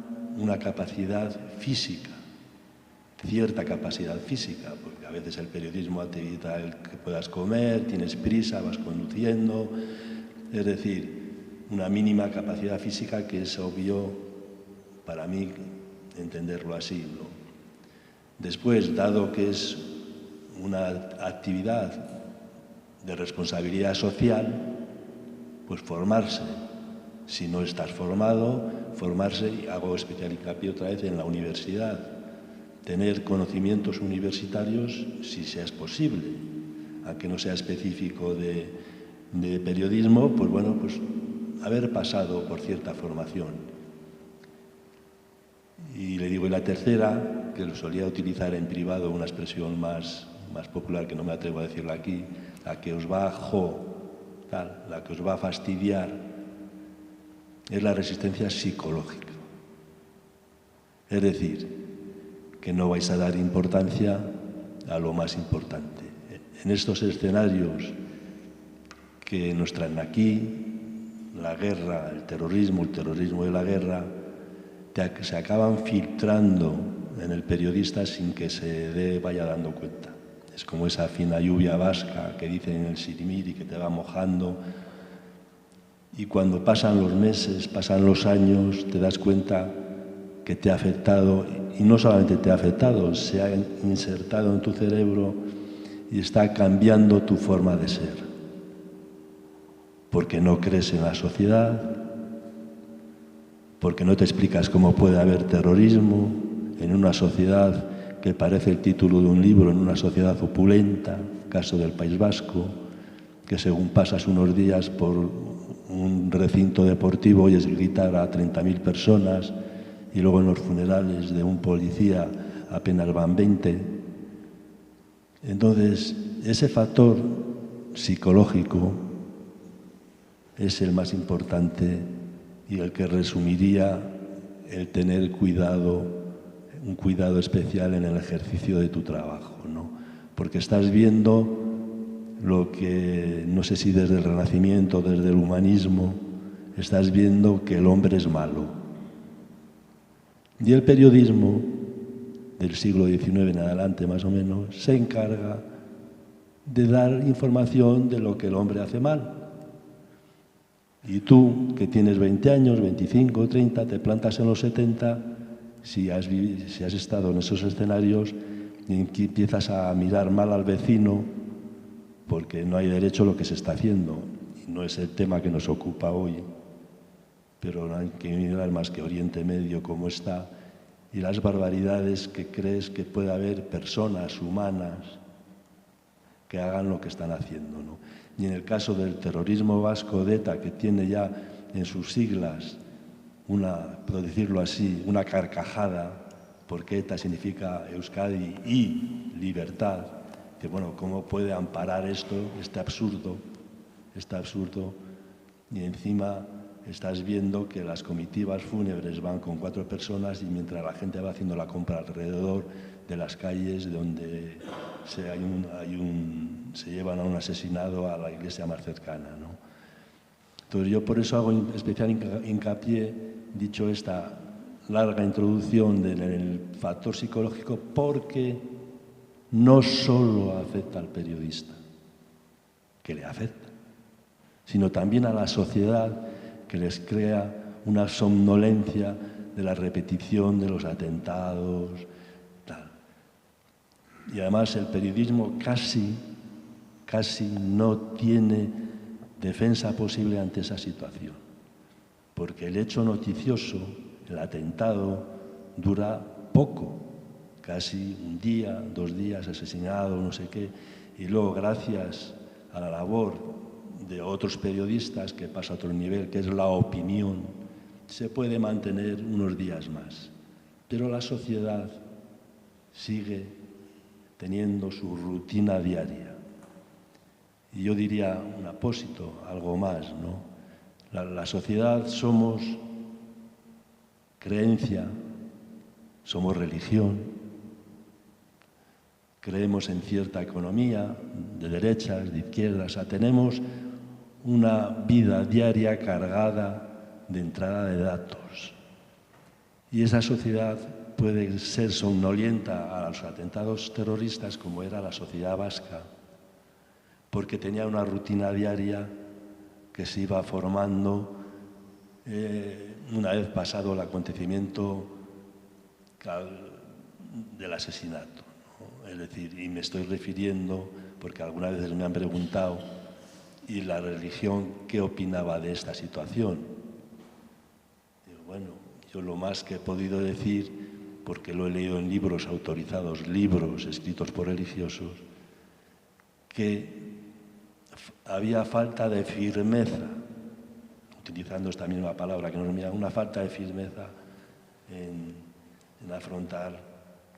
capacidad física, cierta capacidad física, porque a veces el periodismo te evita el que puedas comer, tienes prisa, vas conduciendo, es decir, una mínima capacidad física que es obvio para mí entenderlo así, ¿no? Después, dado que es una actividad de responsabilidad social, pues formarse. Si no estás formado, formarse, y hago especial hincapié otra vez en la universidad. Tener conocimientos universitarios, si sea posible, aunque no sea específico de periodismo, pues bueno, pues haber pasado por cierta formación. Y le digo, y la tercera, que lo solía utilizar en privado, una expresión más popular que no me atrevo a decirla aquí, la que os va la que os va a fastidiar, es la resistencia psicológica. Es decir, que no vais a dar importancia a lo más importante. En estos escenarios que nos traen aquí, la guerra, el terrorismo de la guerra, se acaban filtrando en el periodista sin que se vaya dando cuenta. Es como esa fina lluvia vasca que dicen en el Sirimiri, que te va mojando. Y cuando pasan los meses, pasan los años, te das cuenta que te ha afectado, y no solamente te ha afectado, se ha insertado en tu cerebro y está cambiando tu forma de ser. Porque no crees en la sociedad, porque no te explicas cómo puede haber terrorismo en una sociedad que parece el título de un libro, en una sociedad opulenta, caso del País Vasco, que según pasas unos días por un recinto deportivo oyes gritar a 30.000 personas y luego en los funerales de un policía apenas van 20. Entonces, ese factor psicológico es el más importante y el que resumiría el tener cuidado, un cuidado especial en el ejercicio de tu trabajo, ¿no? Porque estás viendo lo que, no sé si desde el Renacimiento, desde el humanismo, estás viendo que el hombre es malo. Y el periodismo del siglo XIX en adelante, más o menos, se encarga de dar información de lo que el hombre hace mal. Y tú, que tienes 20 años, 25, 30, te plantas en los 70, si has estado en esos escenarios, y empiezas a mirar mal al vecino porque no hay derecho a lo que se está haciendo. Y no es el tema que nos ocupa hoy, pero no hay que mirar más que Oriente Medio como está y las barbaridades que crees que puede haber personas humanas que hagan lo que están haciendo, ¿no? Y en el caso del terrorismo vasco de ETA, que tiene ya en sus siglas por decirlo así, una carcajada, porque ETA significa Euskadi y libertad, que bueno, ¿cómo puede amparar esto, este absurdo, y encima estás viendo que las comitivas fúnebres van con 4 personas y mientras la gente va haciendo la compra alrededor de las calles donde se llevan a un asesinado a la iglesia más cercana, ¿no? Entonces yo por eso hago especial hincapié, dicho esta larga introducción del factor psicológico, porque no solo afecta al periodista, que le afecta, sino también a la sociedad, que les crea una somnolencia de la repetición de los atentados, tal. Y además el periodismo casi no tiene defensa posible ante esa situación, porque el hecho noticioso, el atentado, dura poco, casi un día, 2 días, asesinado, no sé qué, y luego gracias a la labor de otros periodistas, que pasa a otro nivel, que es la opinión, se puede mantener unos días más. Pero la sociedad sigue teniendo su rutina diaria. Y yo diría un apósito, algo más, ¿no? La sociedad somos creencia, somos religión, creemos en cierta economía, de derechas, de izquierdas, o sea, tenemos una vida diaria cargada de entrada de datos. Y esa sociedad puede ser somnolienta a los atentados terroristas, como era la sociedad vasca, porque tenía una rutina diaria que se iba formando una vez pasado el acontecimiento del asesinato, ¿no? Es decir, y me estoy refiriendo, porque algunas veces me han preguntado, ¿y la religión qué opinaba de esta situación? Digo, bueno, yo lo más que he podido decir, porque lo he leído en libros autorizados, libros escritos por religiosos, que había falta de firmeza, utilizando esta misma palabra que nos mira, una falta de firmeza en afrontar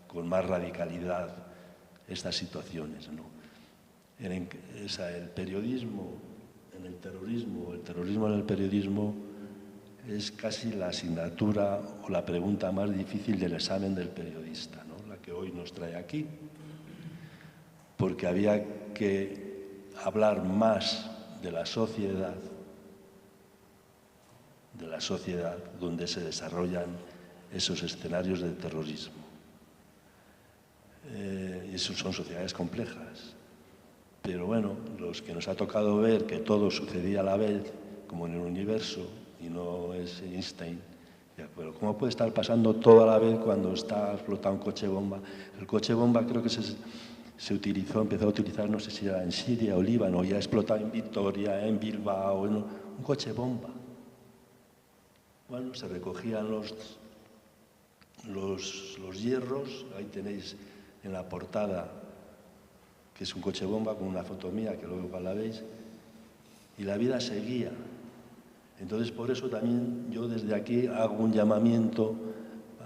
con más radicalidad estas situaciones, ¿no? El periodismo en el terrorismo, el terrorismo en el periodismo es casi la asignatura o la pregunta más difícil del examen del periodista, ¿no? La que hoy nos trae aquí, porque había que hablar más de la sociedad donde se desarrollan esos escenarios de terrorismo. Y eso son sociedades complejas. Pero bueno, los que nos ha tocado ver que todo sucedía a la vez, como en el universo, y no es Einstein, de acuerdo. ¿Cómo puede estar pasando todo a la vez cuando está explotado un coche bomba? El coche bomba creo que empezó a utilizar, no sé si era en Siria o Líbano, y ha explotado en Vitoria, en Bilbao, un coche bomba. Bueno, se recogían los hierros, ahí tenéis en la portada, que es un coche bomba con una foto mía, que luego la veis, y la vida seguía. Entonces, por eso también yo desde aquí hago un llamamiento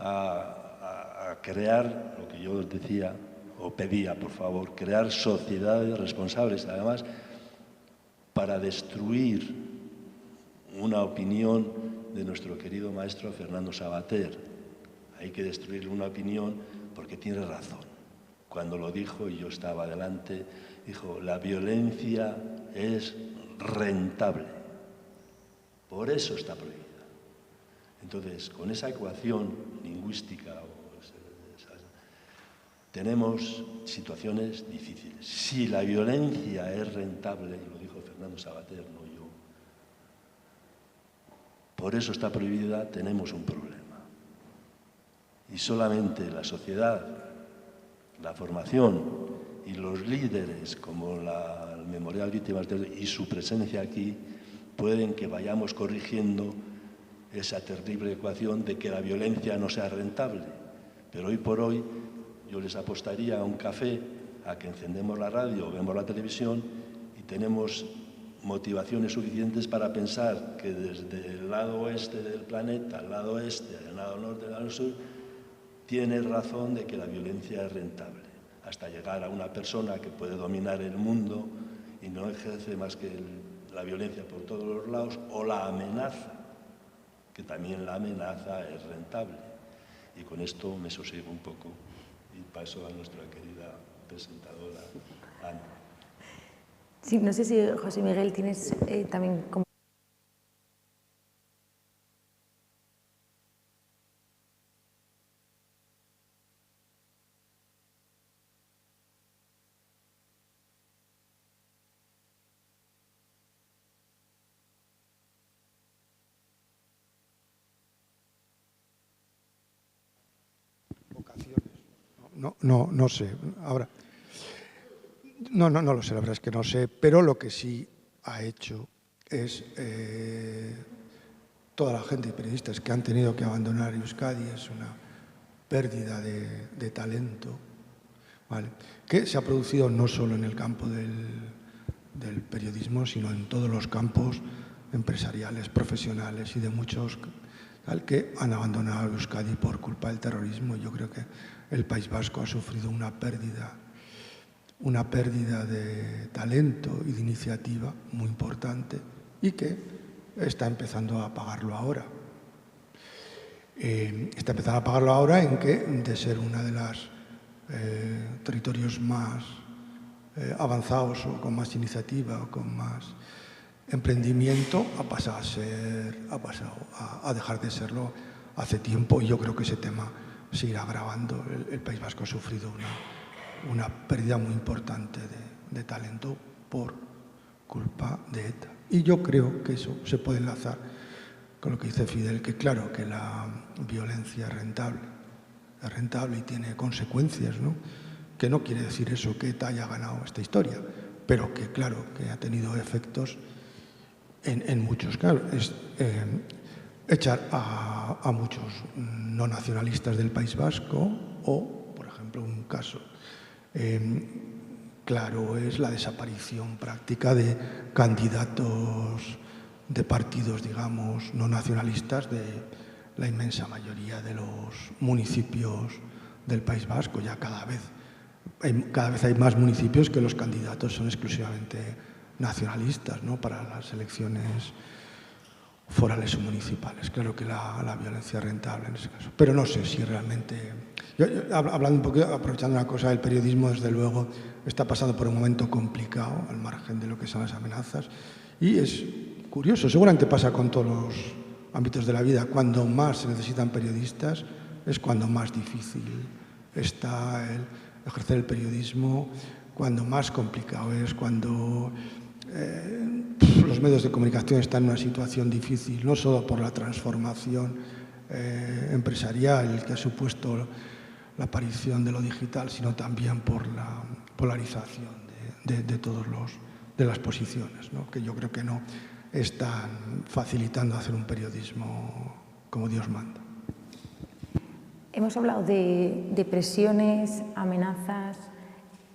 a crear, lo que yo os decía, o pedía, por favor, crear sociedades responsables, además, para destruir una opinión de nuestro querido maestro Fernando Savater. Hay que destruir una opinión porque tiene razón. Cuando lo dijo, y yo estaba delante, dijo, la violencia es rentable. Por eso está prohibida. Entonces, con esa ecuación lingüística, tenemos situaciones difíciles. Si la violencia es rentable, y lo dijo Fernando Savater, no yo, por eso está prohibida, tenemos un problema. Y solamente la sociedad, la formación y los líderes, como el Memorial Víctimas y su presencia aquí, pueden que vayamos corrigiendo esa terrible ecuación de que la violencia no sea rentable. Pero hoy por hoy yo les apostaría a un café, a que encendemos la radio o vemos la televisión y tenemos motivaciones suficientes para pensar que desde el lado oeste del planeta, al lado este, al lado norte, al lado sur, tiene razón de que la violencia es rentable, hasta llegar a una persona que puede dominar el mundo y no ejerce más que la violencia por todos los lados o la amenaza que también la amenaza es rentable. Y con esto me sosiego un poco y paso a nuestra querida presentadora, Ana. Sí, no sé si, José Miguel, tienes también como... No sé. Ahora, no lo sé, la verdad es que no sé, pero lo que sí ha hecho es toda la gente y periodistas que han tenido que abandonar Euskadi es una pérdida de talento, ¿vale? Que se ha producido no solo en el campo del periodismo, sino en todos los campos empresariales, profesionales y de muchos que han abandonado Euskadi por culpa del terrorismo. Yo creo que el País Vasco ha sufrido una pérdida de talento y de iniciativa muy importante y que está empezando a pagarlo ahora. Está empezando a pagarlo ahora en que de ser una de las territorios más avanzados o con más iniciativa o con más emprendimiento ha pasado a dejar de serlo hace tiempo, y yo creo que ese tema se irá agravando. El País Vasco ha sufrido una pérdida muy importante de talento por culpa de ETA. Y yo creo que eso se puede enlazar con lo que dice Fidel, que claro que la violencia es rentable y tiene consecuencias, ¿no? Que no quiere decir eso que ETA haya ganado esta historia, pero que claro que ha tenido efectos en muchos. Claro, es echar a muchos no nacionalistas del País Vasco o, por ejemplo, un caso claro es la desaparición práctica de candidatos de partidos, digamos, no nacionalistas de la inmensa mayoría de los municipios del País Vasco. Ya cada vez hay más municipios que los candidatos son exclusivamente nacionalistas, ¿no?, para las elecciones forales o municipales. Claro que la violencia es rentable en ese caso. Pero no sé si realmente... hablando un poco, aprovechando una cosa, el periodismo, desde luego, está pasando por un momento complicado, al margen de lo que son las amenazas. Y es curioso, seguramente pasa con todos los ámbitos de la vida. Cuando más se necesitan periodistas es cuando más difícil está el ejercer el periodismo, cuando más complicado es, cuando los medios de comunicación están en una situación difícil, no solo por la transformación empresarial que ha supuesto la aparición de lo digital, sino también por la polarización de las posiciones, ¿no?, que yo creo que no están facilitando hacer un periodismo como Dios manda. Hemos hablado de presiones, amenazas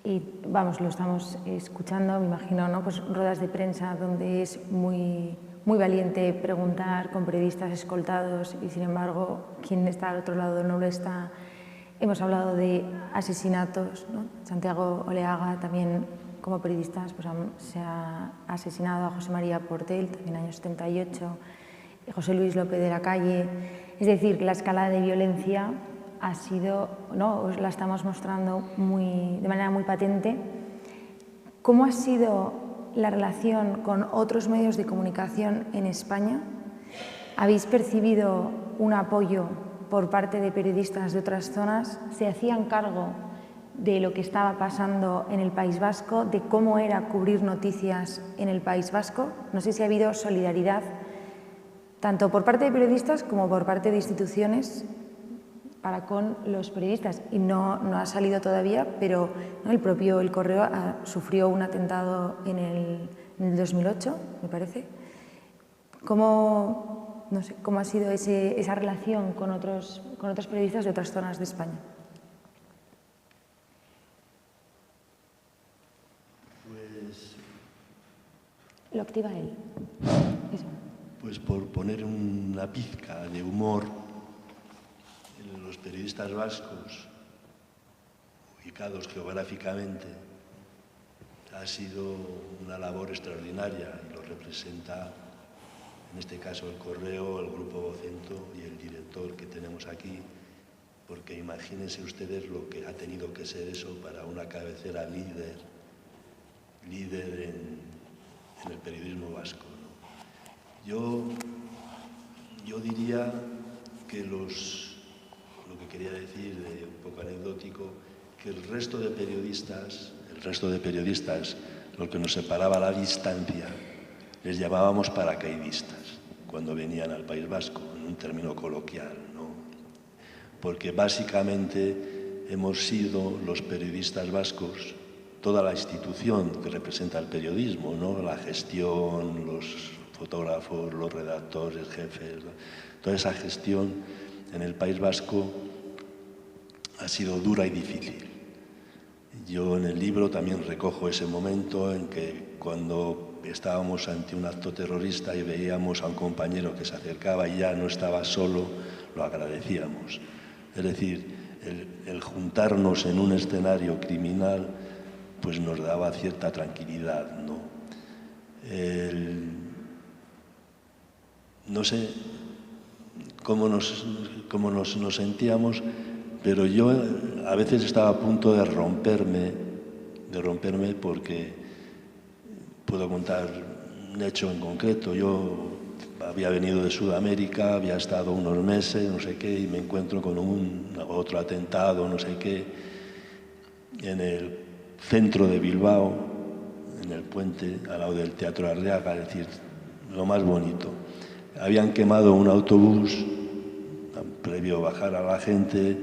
y, vamos, lo estamos escuchando, me imagino, ¿no?, pues ruedas de prensa donde es muy valiente preguntar con periodistas escoltados y, sin embargo, quien está al otro lado no lo está. Hemos hablado de asesinatos, ¿no? Santiago Oleaga también, como periodistas, pues se ha asesinado a José María Portell, también en el año 78, y José Luis López de la Calle. Es decir, que la escala de violencia ha sido, ¿no?, os la estamos mostrando de manera muy patente. ¿Cómo ha sido la relación con otros medios de comunicación en España? ¿Habéis percibido un apoyo por parte de periodistas de otras zonas? ¿Se hacían cargo de lo que estaba pasando en el País Vasco, de cómo era cubrir noticias en el País Vasco? No sé si ha habido solidaridad tanto por parte de periodistas como por parte de instituciones para con los periodistas. Y no ha salido todavía, pero, ¿no?, el propio El Correo sufrió un atentado en el 2008, me parece. ¿Cómo ha sido esa relación con otros periodistas de otras zonas de España? Pues... Lo activa él. Eso. Pues por poner una pizca de humor, los periodistas vascos, ubicados geográficamente, ha sido una labor extraordinaria y lo representa en este caso el Correo, el Grupo Vocento y el director que tenemos aquí, porque imagínense ustedes lo que ha tenido que ser eso para una cabecera líder en el periodismo vasco, ¿no? Yo diría que lo que quería decir, de un poco anecdótico, que el resto de periodistas, lo que nos separaba la distancia, les llamábamos paracaidistas cuando venían al País Vasco, en un término coloquial, ¿no? Porque básicamente hemos sido los periodistas vascos, toda la institución que representa el periodismo, ¿no? La gestión, los fotógrafos, los redactores, jefes, toda esa gestión en el País Vasco ha sido dura y difícil. Yo en el libro también recojo ese momento en que cuando estábamos ante un acto terrorista y veíamos a un compañero que se acercaba y ya no estaba solo, lo agradecíamos. Es decir, el juntarnos en un escenario criminal pues nos daba cierta tranquilidad, ¿no? No sé cómo nos sentíamos, pero yo a veces estaba a punto de romperme porque puedo contar un hecho en concreto. Yo había venido de Sudamérica, había estado unos meses, no sé qué, y me encuentro con otro atentado, no sé qué, en el centro de Bilbao, en el puente, al lado del Teatro Arriaga, es decir, lo más bonito. Habían quemado un autobús, previo bajar a la gente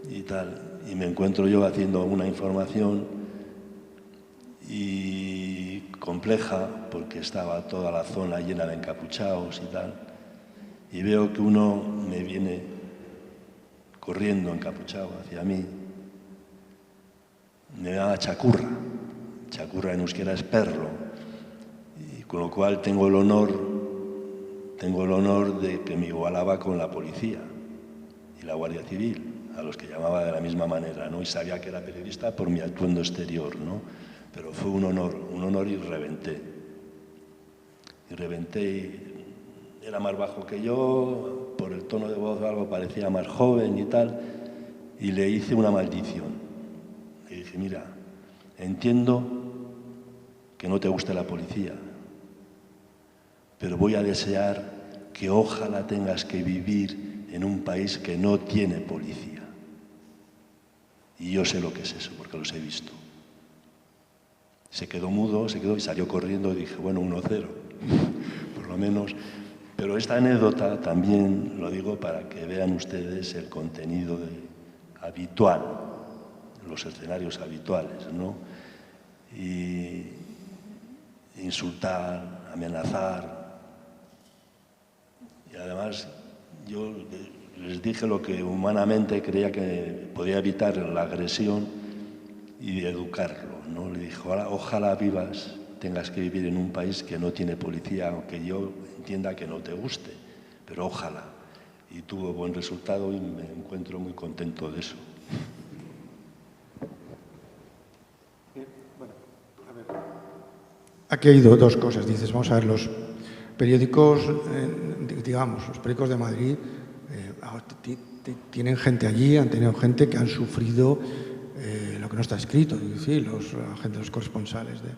y tal, y me encuentro yo haciendo una información y compleja, porque estaba toda la zona llena de encapuchados y tal, y veo que uno me viene corriendo encapuchado hacia mí, me llama chacurra en euskera es perro, y con lo cual tengo el honor de que me igualaba con la policía y la Guardia Civil, a los que llamaba de la misma manera, ¿no? Y sabía que era periodista por mi atuendo exterior, ¿no? Pero fue un honor y reventé. Y era más bajo que yo, por el tono de voz algo parecía más joven y tal, y le hice una maldición. Le dije, mira, entiendo que no te guste la policía, pero voy a desear que ojalá tengas que vivir en un país que no tiene policía. Y yo sé lo que es eso, porque los he visto. Se quedó mudo, y salió corriendo y dije, bueno, 1-0, por lo menos. Pero esta anécdota también lo digo para que vean ustedes el contenido habitual, los escenarios habituales, ¿no? Y insultar, amenazar. Y además yo les dije lo que humanamente creía que podía evitar la agresión y educarlo, ¿no? Le dije, ojalá tengas que vivir en un país que no tiene policía, aunque yo entienda que no te guste, pero ojalá. Y tuvo buen resultado y me encuentro muy contento de eso. Aquí hay dos cosas, dices, vamos a ver, los periódicos, digamos, los periódicos de Madrid tienen gente allí, han tenido gente que han sufrido lo que no está escrito, es decir, los corresponsales de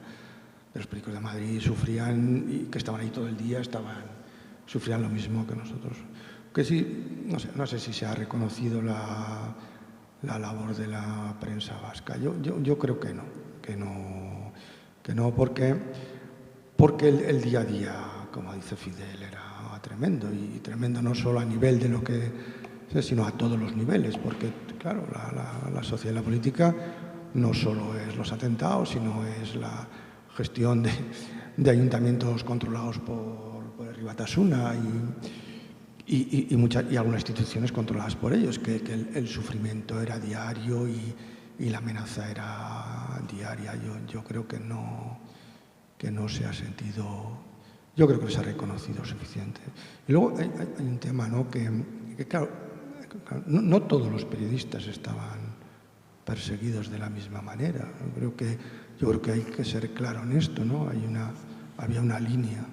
los periódicos de Madrid sufrían, y que estaban ahí todo el día, sufrían lo mismo que nosotros. Que sí, no sé si se ha reconocido la labor de la prensa vasca. Yo creo que no, porque el día a día, como dice Fidel, era tremendo, y tremendo no solo a nivel de lo que, sino a todos los niveles, porque, claro, la sociedad y la política no solo es los atentados, sino es la gestión de ayuntamientos controlados por el Batasuna y algunas instituciones controladas por ellos, que el sufrimiento era diario y la amenaza era diaria. Yo creo que no se ha sentido, yo creo que se ha reconocido suficiente. Y luego hay un tema, ¿no? que claro, no todos los periodistas estaban perseguidos de la misma manera. Yo creo que hay que ser claro en esto, ¿no? Había una línea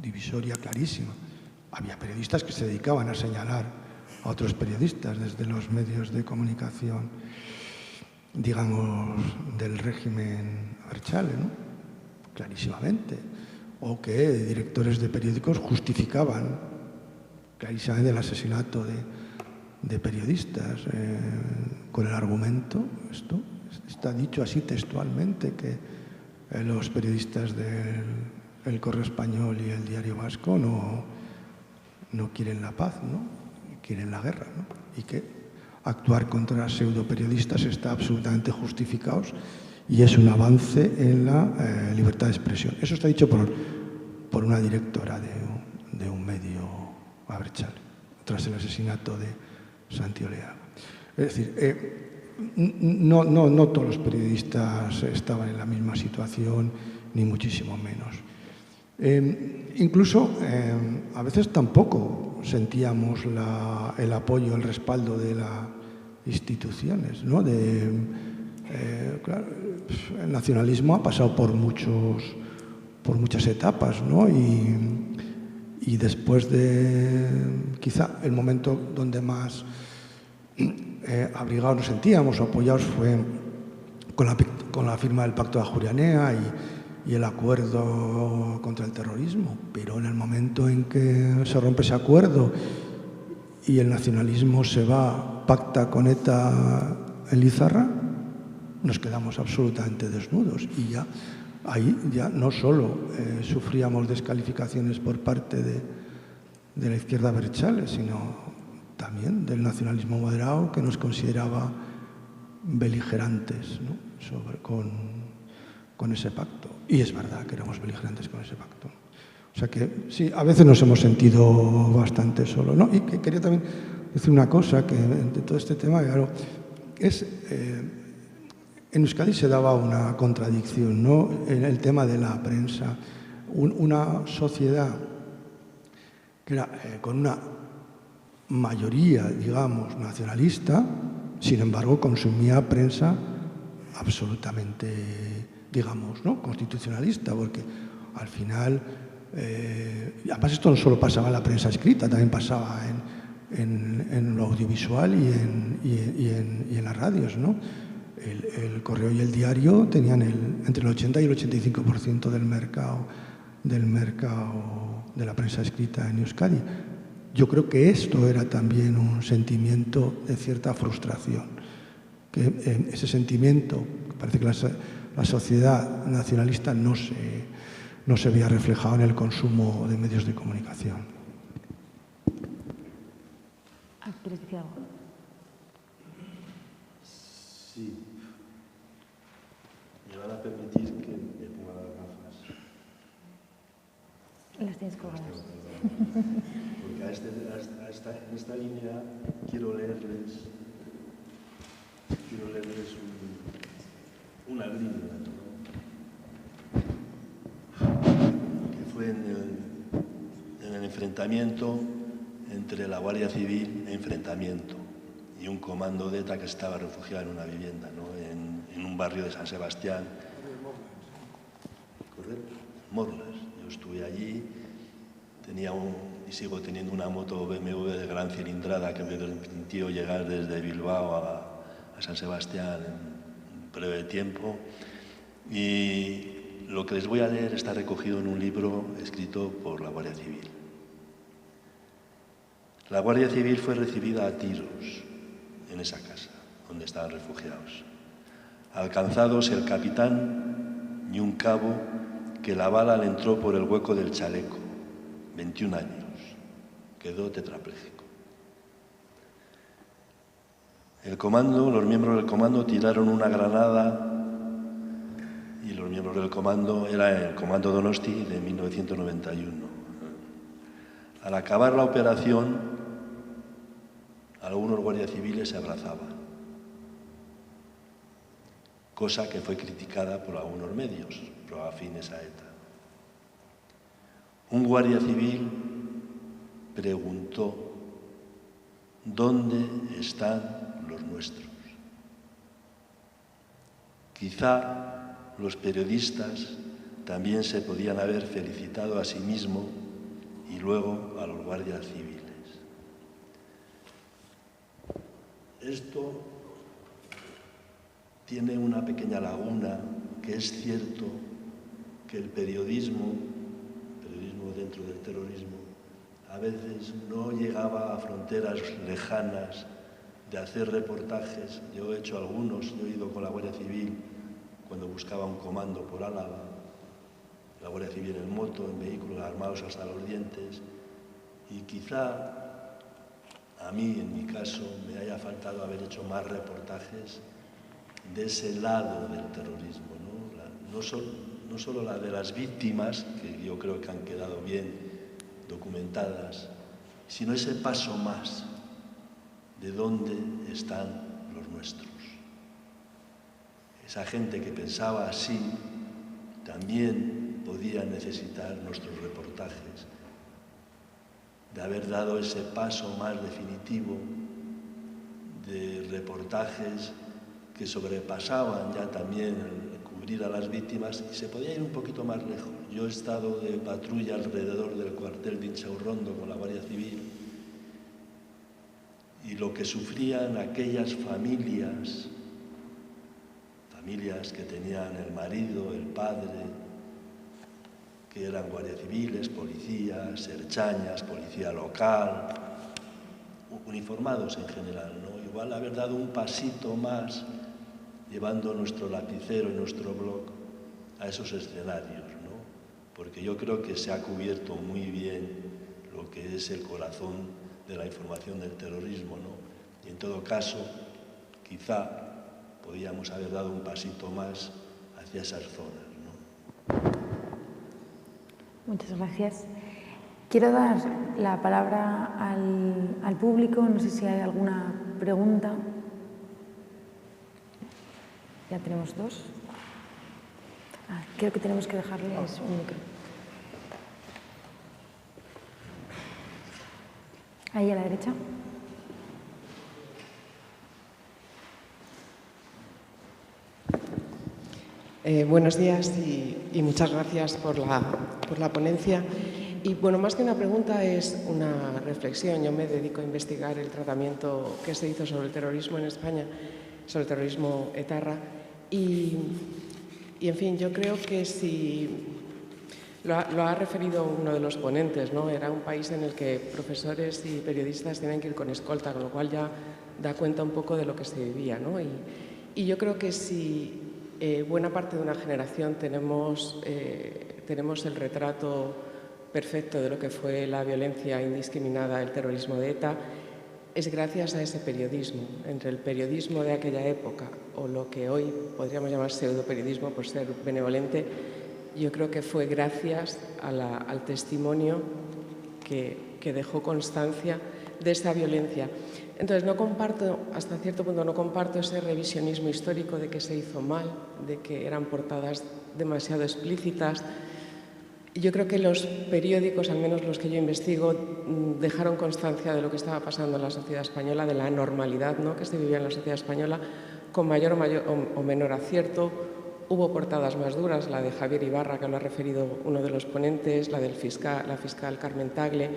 divisoria clarísima. Había periodistas que se dedicaban a señalar a otros periodistas desde los medios de comunicación, digamos, del régimen Abertzale, ¿no? Clarísimamente. O que directores de periódicos justificaban clarísimamente el asesinato de periodistas con el argumento, esto está dicho así textualmente, que los periodistas del El Correo Español y el Diario Vasco no quieren la paz, ¿no? Quieren la guerra, ¿no? Y que actuar contra pseudoperiodistas está absolutamente justificado y es un avance en la libertad de expresión. Eso está dicho por una directora de un medio Abertzale, tras el asesinato de Santi Oleaga. Es decir, no todos los periodistas estaban en la misma situación, ni muchísimo menos. Incluso a veces tampoco sentíamos el apoyo, el respaldo de las instituciones, ¿no? Claro, el nacionalismo ha pasado por muchas etapas, ¿no? Y después de quizá el momento donde más abrigados nos sentíamos o apoyados fue con la firma del Pacto de Ajurianea y el acuerdo contra el terrorismo. Pero en el momento en que se rompe ese acuerdo y el nacionalismo se va, pacta con ETA en Lizarra, nos quedamos absolutamente desnudos. Y ya ahí ya no solo sufríamos descalificaciones por parte de la izquierda Abertzale, sino también del nacionalismo moderado, que nos consideraba beligerantes, ¿no? con ese pacto. Y es verdad que éramos beligerantes con ese pacto. O sea que sí, a veces nos hemos sentido bastante solos, ¿no? Y que quería también decir una cosa, que de todo este tema, claro, es... en Euskadi se daba una contradicción, ¿no? En el tema de la prensa. Una sociedad que era con una mayoría, digamos, nacionalista, sin embargo, consumía prensa absolutamente, digamos, ¿no? Constitucionalista, porque al final, además esto no solo pasaba en la prensa escrita, también pasaba en lo audiovisual y en las radios, ¿no? El Correo y el Diario tenían entre el 80 y el 85% del mercado de la prensa escrita en Euskadi. Yo creo que esto era también un sentimiento de cierta frustración, que ese sentimiento, parece que la sociedad nacionalista no se veía reflejado en el consumo de medios de comunicación. ¿Quieres decir algo? Sí. Me van a permitir que me ponga las gafas. Las tienes colgadas. Porque en esta línea quiero leerles una línea, ¿no? Que fue en el enfrentamiento entre la Guardia Civil y un comando de ETA que estaba refugiado en una vivienda, ¿no? en un barrio de San Sebastián. ¿Correcto? Morlas. Yo estuve allí, y sigo teniendo una moto BMW de gran cilindrada que me permitió llegar desde Bilbao a San Sebastián en breve tiempo. Y lo que les voy a leer está recogido en un libro escrito por la Guardia Civil. La Guardia Civil fue recibida a tiros en esa casa donde estaban refugiados. Alcanzados el capitán y un cabo que la bala le entró por el hueco del chaleco, 21 años, quedó tetrapléjico. Los miembros del comando tiraron una granada y los miembros del comando, era el Comando Donosti de 1991. Al acabar la operación, algunos guardias civiles se abrazaban, cosa que fue criticada por algunos medios afines a ETA. Un guardia civil preguntó: ¿dónde están los nuestros? Quizá los periodistas también se podían haber felicitado a sí mismo y luego a los guardias civiles. Esto tiene una pequeña laguna, que es cierto que el periodismo dentro del terrorismo, a veces no llegaba a fronteras lejanas de hacer reportajes. Yo he hecho algunos, yo he ido con la Guardia Civil cuando buscaba un comando por Álava, la Guardia Civil en moto, en vehículos armados hasta los dientes, y quizá a mí, en mi caso, me haya faltado haber hecho más reportajes de ese lado del terrorismo, ¿no? No solo la de las víctimas, que yo creo que han quedado bien documentadas, sino ese paso más de dónde están los nuestros. Esa gente que pensaba así también podía necesitar nuestros reportajes, de haber dado ese paso más definitivo de reportajes que sobrepasaban ya también el cubrir a las víctimas y se podía ir un poquito más lejos. Yo he estado de patrulla alrededor del cuartel de Inchaurrondo con la Guardia Civil y lo que sufrían aquellas familias que tenían el marido, el padre, que eran guardias civiles, policías, erchañas, policía local, uniformados en general, ¿no? Igual haber dado un pasito más llevando nuestro lapicero y nuestro blog a esos escenarios, ¿no? Porque yo creo que se ha cubierto muy bien lo que es el corazón de la información del terrorismo, ¿no? Y en todo caso, quizá podíamos haber dado un pasito más hacia esas zonas, ¿no? Muchas gracias. Quiero dar la palabra al público. No sé si hay alguna pregunta. Ya tenemos dos. Creo que tenemos que dejarles un micro. Ahí a la derecha. Buenos días y muchas gracias por la ponencia. Y bueno, más que una pregunta es una reflexión. Yo me dedico a investigar el tratamiento que se hizo sobre el terrorismo en España, sobre el terrorismo etarra. Y en fin, yo creo que si lo ha referido uno de los ponentes, ¿no? Era un país en el que profesores y periodistas tienen que ir con escolta, con lo cual ya da cuenta un poco de lo que se vivía, ¿no? Y yo creo que si buena parte de una generación tenemos el retrato perfecto de lo que fue la violencia indiscriminada, el terrorismo de ETA, es gracias a ese periodismo. Entre el periodismo de aquella época o lo que hoy podríamos llamar pseudoperiodismo por ser benevolente, yo creo que fue gracias al testimonio que dejó constancia de esa violencia. Entonces, no comparto, hasta cierto punto, no comparto ese revisionismo histórico de que se hizo mal, de que eran portadas demasiado explícitas. Yo creo que los periódicos, al menos los que yo investigo, dejaron constancia de lo que estaba pasando en la sociedad española, de la anormalidad, ¿no?, que se vivía en la sociedad española, con mayor o menor acierto. Hubo portadas más duras, la de Javier Ibarra, que lo ha referido uno de los ponentes, la fiscal Carmen Tagle,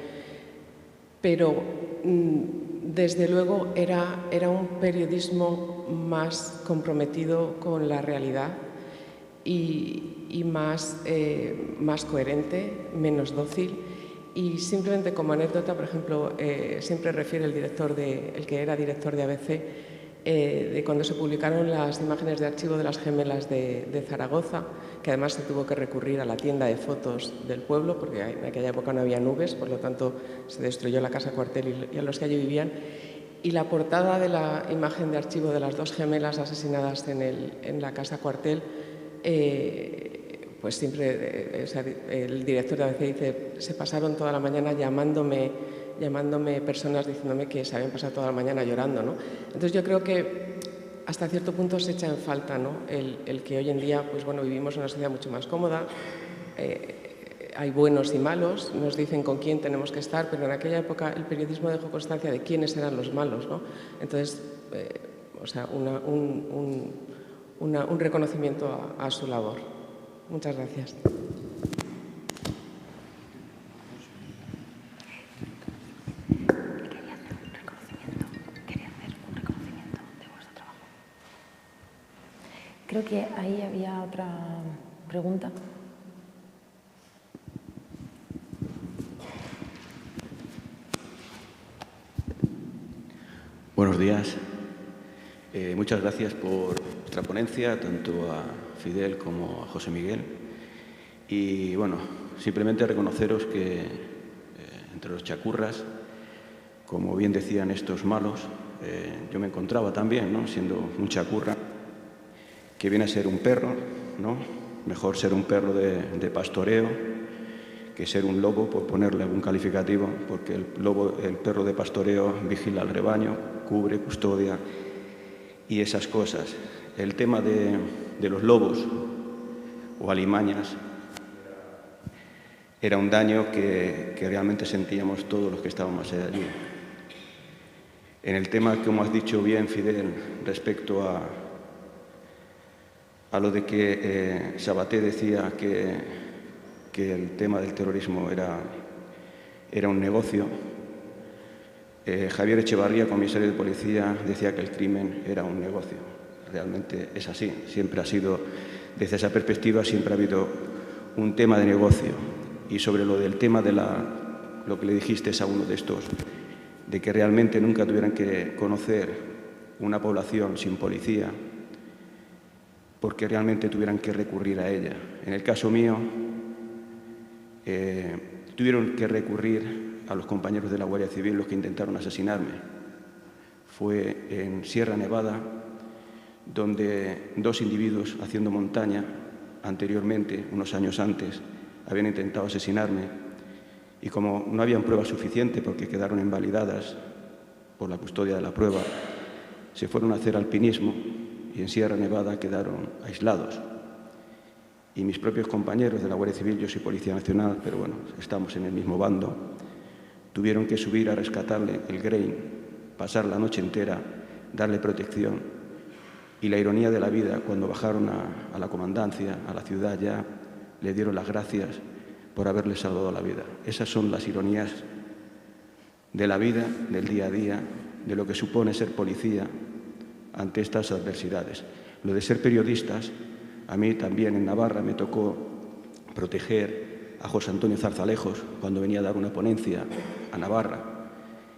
pero desde luego era un periodismo más comprometido con la realidad y más coherente, menos dócil. Y simplemente como anécdota, por ejemplo, siempre refiere el que era director de ABC, de cuando se publicaron las imágenes de archivo de las gemelas de Zaragoza, que además se tuvo que recurrir a la tienda de fotos del pueblo, porque en aquella época no había nubes, por lo tanto se destruyó la casa cuartel y a los que allí vivían. Y la portada de la imagen de archivo de las dos gemelas asesinadas en la casa cuartel, pues siempre el director de ABC dice: se pasaron toda la mañana llamándome personas diciéndome que se habían pasado toda la mañana llorando, ¿no? Entonces yo creo que hasta cierto punto se echa en falta, ¿no?, el que hoy en día, pues bueno, vivimos en una sociedad mucho más cómoda, hay buenos y malos, nos dicen con quién tenemos que estar, pero en aquella época el periodismo dejó constancia de quiénes eran los malos, ¿no? Entonces, un reconocimiento a su labor. Muchas gracias. Quería hacer un reconocimiento de vuestro trabajo. Creo que ahí había otra pregunta. Buenos días. Muchas gracias por vuestra ponencia, tanto a Fidel como a José Miguel. Y bueno, simplemente reconoceros que entre los chacurras, como bien decían estos malos, yo me encontraba también, ¿no?, siendo un chacurra, que viene a ser un perro, ¿no? Mejor ser un perro de pastoreo que ser un lobo, por ponerle algún calificativo, porque el perro de pastoreo vigila al rebaño, cubre, custodia y esas cosas. El tema de los lobos o alimañas era un daño que realmente sentíamos todos los que estábamos allí. En el tema, como has dicho bien, Fidel, respecto a lo de que Sabaté decía que el tema del terrorismo era un negocio, Javier Echevarría, comisario de policía, decía que el crimen era un negocio. Realmente es así, siempre ha sido, desde esa perspectiva, siempre ha habido un tema de negocio. Y sobre lo del tema de lo que le dijiste a uno de estos, de que realmente nunca tuvieran que conocer una población sin policía, porque realmente tuvieran que recurrir a ella. En el caso mío, tuvieron que recurrir a los compañeros de la Guardia Civil los que intentaron asesinarme. Fue en Sierra Nevada, donde dos individuos haciendo montaña anteriormente, unos años antes, habían intentado asesinarme, y como no habían pruebas suficientes porque quedaron invalidadas por la custodia de la prueba, se fueron a hacer alpinismo y en Sierra Nevada quedaron aislados. Y mis propios compañeros de la Guardia Civil, yo soy Policía Nacional, pero bueno, estamos en el mismo bando, tuvieron que subir a rescatarle el Grain, pasar la noche entera, darle protección. Y la ironía de la vida, cuando bajaron a la comandancia, a la ciudad ya, le dieron las gracias por haberle salvado la vida. Esas son las ironías de la vida, del día a día, de lo que supone ser policía ante estas adversidades. Lo de ser periodistas, a mí también en Navarra me tocó proteger a José Antonio Zarzalejos cuando venía a dar una ponencia a Navarra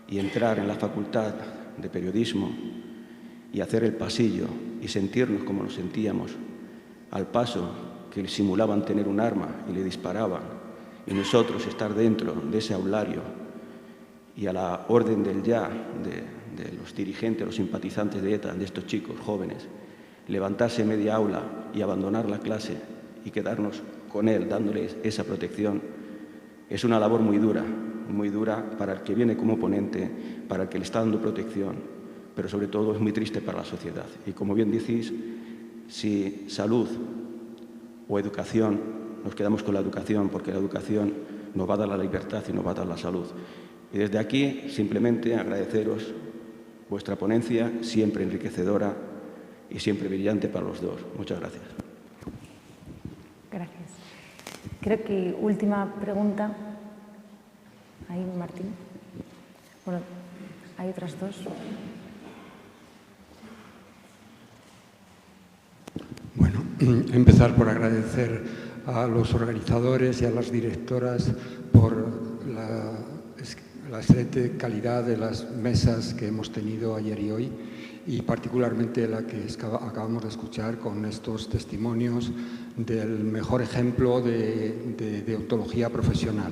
y entrar en la Facultad de Periodismo y hacer el pasillo y sentirnos como nos sentíamos al paso que simulaban tener un arma y le disparaban, y nosotros estar dentro de ese aulario y a la orden del ya de los dirigentes, los simpatizantes de ETA, de estos chicos jóvenes, levantarse media aula y abandonar la clase y quedarnos con él dándoles esa protección, es una labor muy dura para el que viene como ponente, para el que le está dando protección, pero sobre todo es muy triste para la sociedad. Y como bien decís, si salud o educación, nos quedamos con la educación, porque la educación nos va a dar la libertad y nos va a dar la salud. Y desde aquí, simplemente agradeceros vuestra ponencia, siempre enriquecedora y siempre brillante para los dos. Muchas gracias. Gracias. Creo que última pregunta. Ahí, Martín. Bueno, hay otras dos. Bueno, empezar por agradecer a los organizadores y a las directoras por la excelente calidad de las mesas que hemos tenido ayer y hoy, y particularmente la que acabamos de escuchar con estos testimonios del mejor ejemplo de deontología profesional.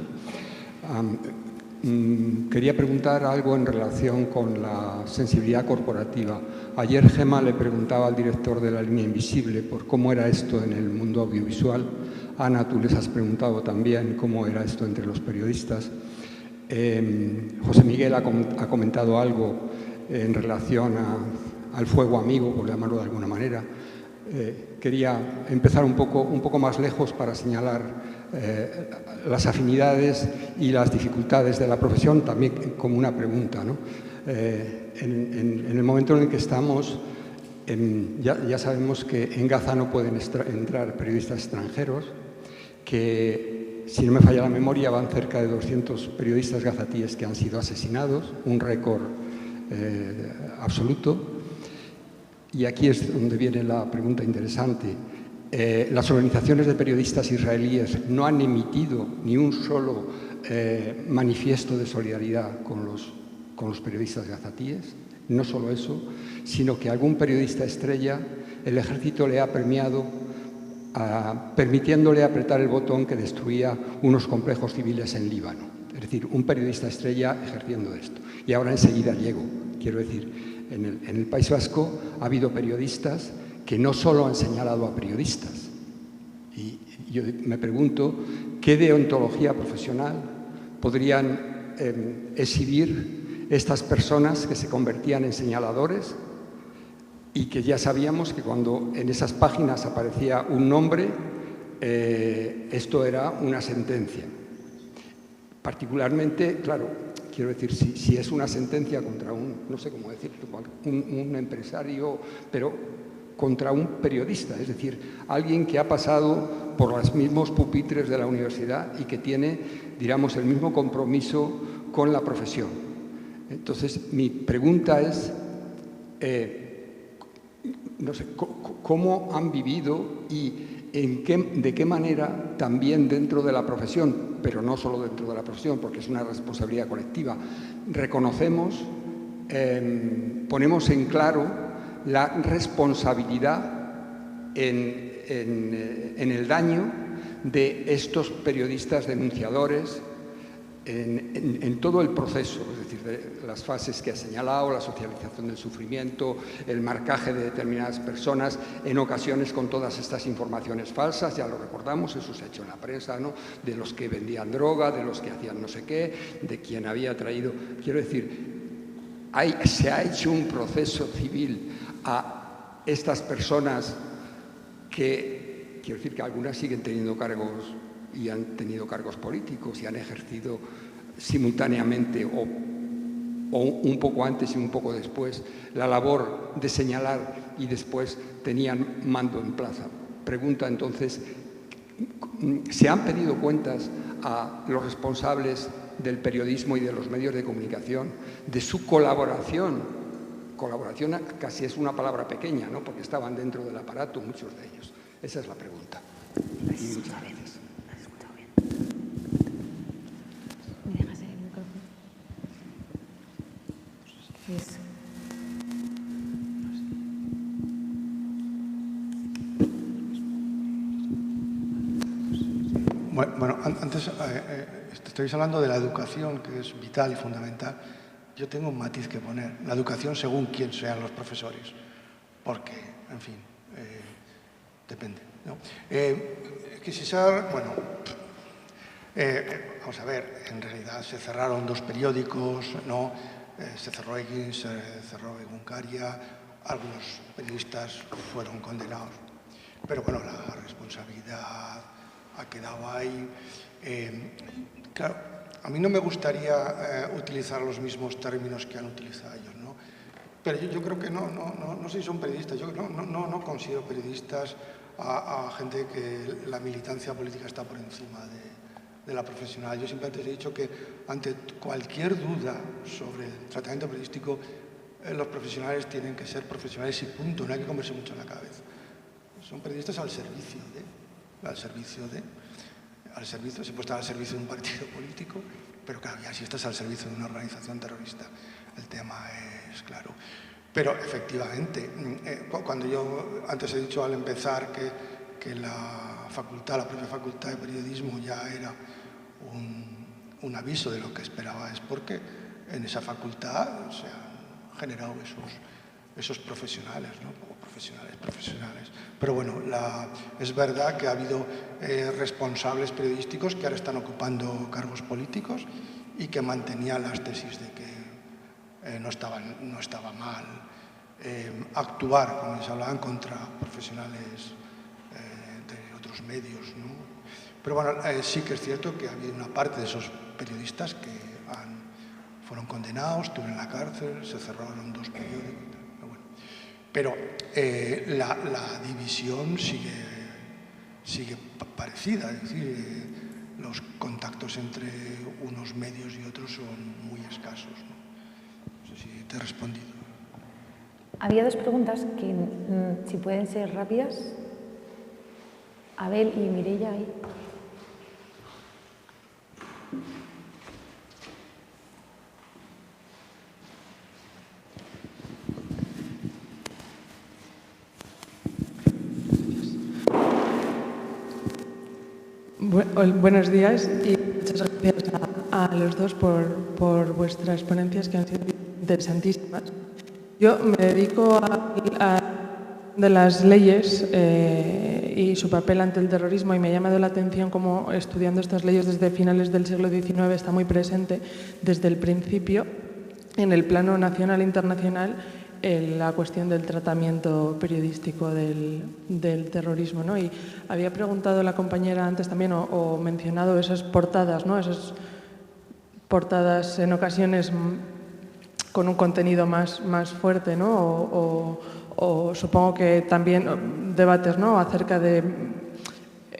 Quería preguntar algo en relación con la sensibilidad corporativa. Ayer Gemma le preguntaba al director de La Línea Invisible por cómo era esto en el mundo audiovisual. Ana, tú les has preguntado también cómo era esto entre los periodistas. José Miguel ha comentado algo en relación al fuego amigo, por llamarlo de alguna manera. Quería empezar un poco más lejos para señalar las afinidades y las dificultades de la profesión, también como una pregunta, ¿no? En el momento en el que estamos, Ya sabemos que en Gaza no pueden entrar periodistas extranjeros, que, si no me falla la memoria, van cerca de 200 periodistas gazatíes que han sido asesinados, un récord absoluto. Y aquí es donde viene la pregunta interesante. Las organizaciones de periodistas israelíes no han emitido ni un solo manifiesto de solidaridad con los periodistas gazatíes. No solo eso, sino que algún periodista estrella, el ejército le ha premiado permitiéndole apretar el botón que destruía unos complejos civiles en Líbano. Es decir, un periodista estrella ejerciendo esto. Y ahora enseguida llego. Quiero decir, en el País Vasco ha habido periodistas que no solo han señalado a periodistas. Y yo me pregunto, ¿qué deontología profesional podrían exhibir estas personas que se convertían en señaladores y que ya sabíamos que cuando en esas páginas aparecía un nombre, esto era una sentencia? Particularmente, claro, quiero decir, si es una sentencia contra no sé cómo decirlo, un empresario, pero contra un periodista, es decir, alguien que ha pasado por los mismos pupitres de la universidad y que tiene, digamos, el mismo compromiso con la profesión. Entonces, mi pregunta es, no sé, ¿cómo han vivido y de qué manera también dentro de la profesión, pero no solo dentro de la profesión, porque es una responsabilidad colectiva, reconocemos, ponemos en claro la responsabilidad en el daño de estos periodistas denunciadores en todo el proceso, es decir, de las fases que ha señalado, la socialización del sufrimiento, el marcaje de determinadas personas, en ocasiones con todas estas informaciones falsas, ya lo recordamos, eso se ha hecho en la prensa, ¿no?, de los que vendían droga, de los que hacían no sé qué, de quien había traído. Quiero decir, se ha hecho un proceso civil a estas personas que, quiero decir, que algunas siguen teniendo cargos y han tenido cargos políticos y han ejercido simultáneamente o un poco antes y un poco después la labor de señalar y después tenían mando en plaza. Pregunta entonces, ¿se han pedido cuentas a los responsables del periodismo y de los medios de comunicación de su colaboración? Colaboración casi es una palabra pequeña, ¿no?, porque estaban dentro del aparato muchos de ellos. Esa es la pregunta. Y muchas gracias. ¿Me dejas el micrófono? Bueno, antes estáis hablando de la educación, que es vital y fundamental. Yo tengo un matiz que poner. La educación según quién sean los profesores. Porque, en fin, depende, ¿no? Bueno, vamos a ver, en realidad se cerraron 2 periódicos, ¿no? Se cerró Egin, se cerró Egunkaria, algunos periodistas fueron condenados. Pero bueno, la responsabilidad ha quedado ahí. Claro, a mí no me gustaría utilizar los mismos términos que han utilizado ellos, ¿no? Pero yo creo que no sé si son periodistas, yo no considero periodistas a gente que la militancia política está por encima de la profesional. Yo simplemente he dicho que ante cualquier duda sobre el tratamiento periodístico, los profesionales tienen que ser profesionales y punto, no hay que comerse mucho en la cabeza. Son periodistas al servicio se puede estar al servicio de un partido político, pero claro, ya si estás al servicio de una organización terrorista, el tema es claro. Pero efectivamente, cuando yo antes he dicho al empezar que la propia facultad de periodismo ya era un aviso de lo que esperaba, es porque en esa facultad se han generado esos profesionales, ¿no? O profesionales. Pero bueno, es verdad que ha habido responsables periodísticos que ahora están ocupando cargos políticos y que mantenían las tesis de que no estaba mal actuar, como se hablaban, contra profesionales de otros medios, ¿no? Pero bueno, sí que es cierto que ha habido una parte de esos periodistas que fueron condenados, estuvieron en la cárcel, se cerraron 2 periódicos. Pero bueno. Pero la división sigue parecida, es decir, los contactos entre unos medios y otros son muy escasos, ¿no? No sé si te he respondido. Había dos preguntas que, si pueden ser rápidas. Abel y Mireia ahí. Buenos días y muchas gracias a los dos por vuestras ponencias, que han sido interesantísimas. Yo me dedico a de las leyes y su papel ante el terrorismo, y me ha llamado la atención cómo, estudiando estas leyes desde finales del siglo XIX, está muy presente desde el principio en el plano nacional e internacional la cuestión del tratamiento periodístico del terrorismo, ¿no? Y había preguntado la compañera antes también, o mencionado esas portadas, ¿no? Esas portadas en ocasiones con un contenido más fuerte, ¿no? O supongo que también debates, ¿no?, acerca de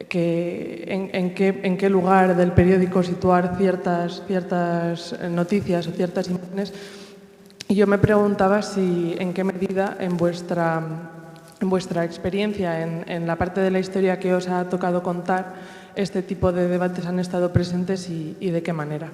en qué lugar del periódico situar ciertas noticias o ciertas imágenes. Y yo me preguntaba si, en qué medida en vuestra experiencia, en la parte de la historia que os ha tocado contar, este tipo de debates han estado presentes y de qué manera.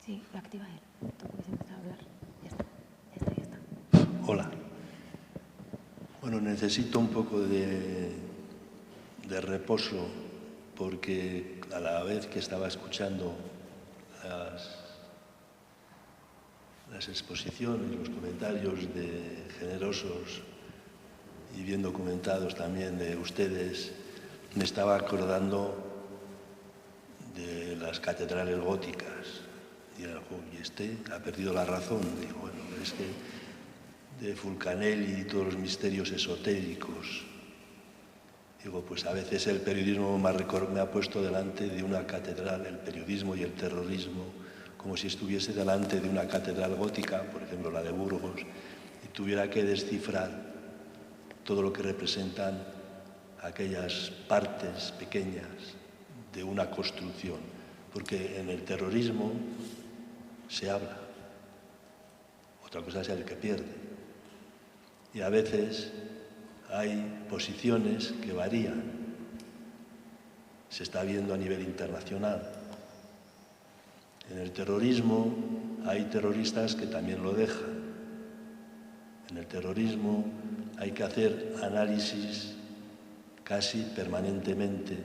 Sí, lo activa él. Tú puedes empezar a hablar. Ya está. Hola. Bueno, necesito un poco de reposo, porque a la vez que estaba escuchando las exposiciones, los comentarios generosos y bien documentados también de ustedes, me estaba acordando de las catedrales góticas. Y este ha perdido la razón. Digo, bueno, es que de Fulcanelli y todos los misterios esotéricos. Digo, pues a veces el periodismo me ha puesto delante de una catedral, el periodismo y el terrorismo, como si estuviese delante de una catedral gótica, por ejemplo la de Burgos, y tuviera que descifrar todo lo que representan aquellas partes pequeñas de una construcción. Porque en el terrorismo se habla, otra cosa es el que pierde. Y a veces hay posiciones que varían. Se está viendo a nivel internacional. En el terrorismo hay terroristas que también lo dejan. En el terrorismo hay que hacer análisis casi permanentemente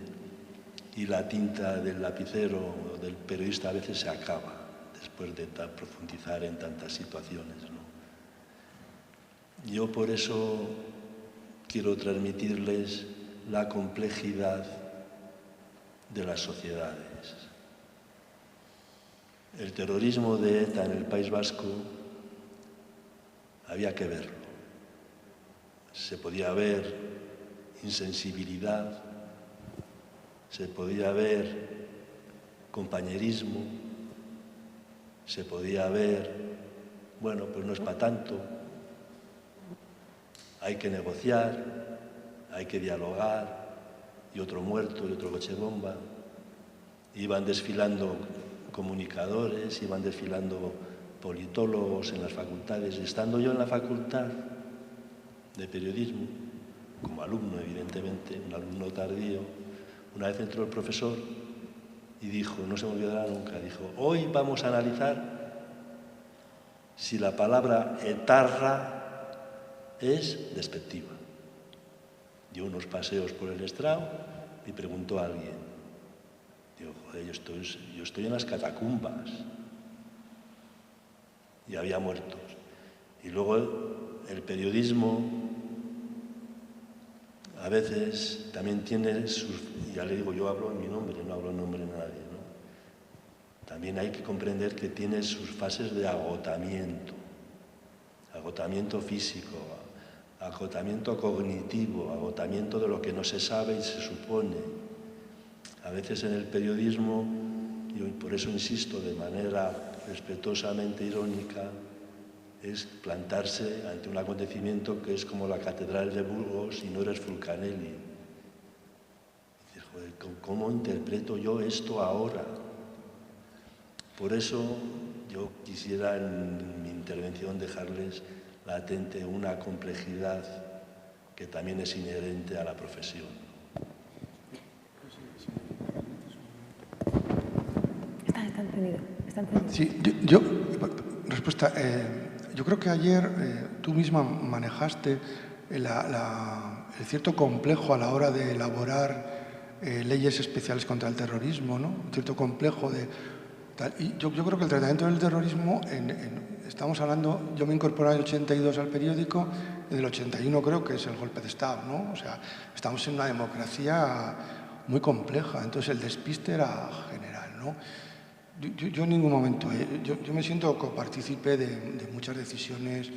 y la tinta del lapicero o del periodista a veces se acaba después de profundizar en tantas situaciones, ¿no? Yo por eso quiero transmitirles la complejidad de las sociedades. El terrorismo de ETA en el País Vasco había que verlo. Se podía ver insensibilidad, se podía ver compañerismo, se podía ver, bueno, pues no es para tanto, hay que negociar, hay que dialogar, y otro muerto y otro coche bomba. Iban desfilando comunicadores, iban desfilando politólogos en las facultades. Estando yo en la facultad de periodismo, como alumno evidentemente, un alumno tardío, una vez entró el profesor y dijo, no se me olvidará nunca, dijo, hoy vamos a analizar si la palabra etarra es despectiva. Dio unos paseos por el estrado y preguntó a alguien. Digo, joder, yo estoy en las catacumbas. Y había muertos. Y luego el periodismo a veces también tiene sus... Ya le digo, yo hablo en mi nombre, no hablo en nombre de nadie, ¿no? También hay que comprender que tiene sus fases de agotamiento físico. agotamiento cognitivo, agotamiento de lo que no se sabe y se supone. A veces en el periodismo, y por eso insisto de manera respetuosamente irónica, es plantarse ante un acontecimiento que es como la Catedral de Burgos y no eres Fulcanelli. Dices, joder, ¿cómo interpreto yo esto ahora? Por eso yo quisiera en mi intervención dejarles latente una complejidad que también es inherente a la profesión. Está entendido. Sí, respuesta. Yo creo que ayer tú misma manejaste el cierto complejo a la hora de elaborar leyes especiales contra el terrorismo, ¿no? Un cierto complejo de tal. Y yo creo que el tratamiento del terrorismo, estamos hablando, yo me incorporé en el 82 al periódico, en el 81 creo que es el golpe de Estado, ¿no? O sea, estamos en una democracia muy compleja, entonces el despiste era general, ¿no? Yo en ningún momento, yo me siento copartícipe de muchas decisiones,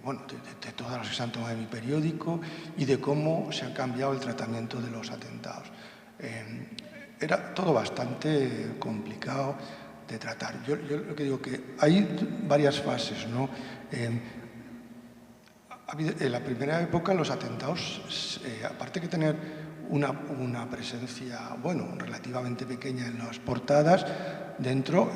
bueno, de todas las que se han tomado en mi periódico y de cómo se ha cambiado el tratamiento de los atentados. Era todo bastante complicado de tratar. Yo lo que digo que hay varias fases, ¿no? En la primera época los atentados, aparte de tener una presencia, bueno, relativamente pequeña en las portadas, dentro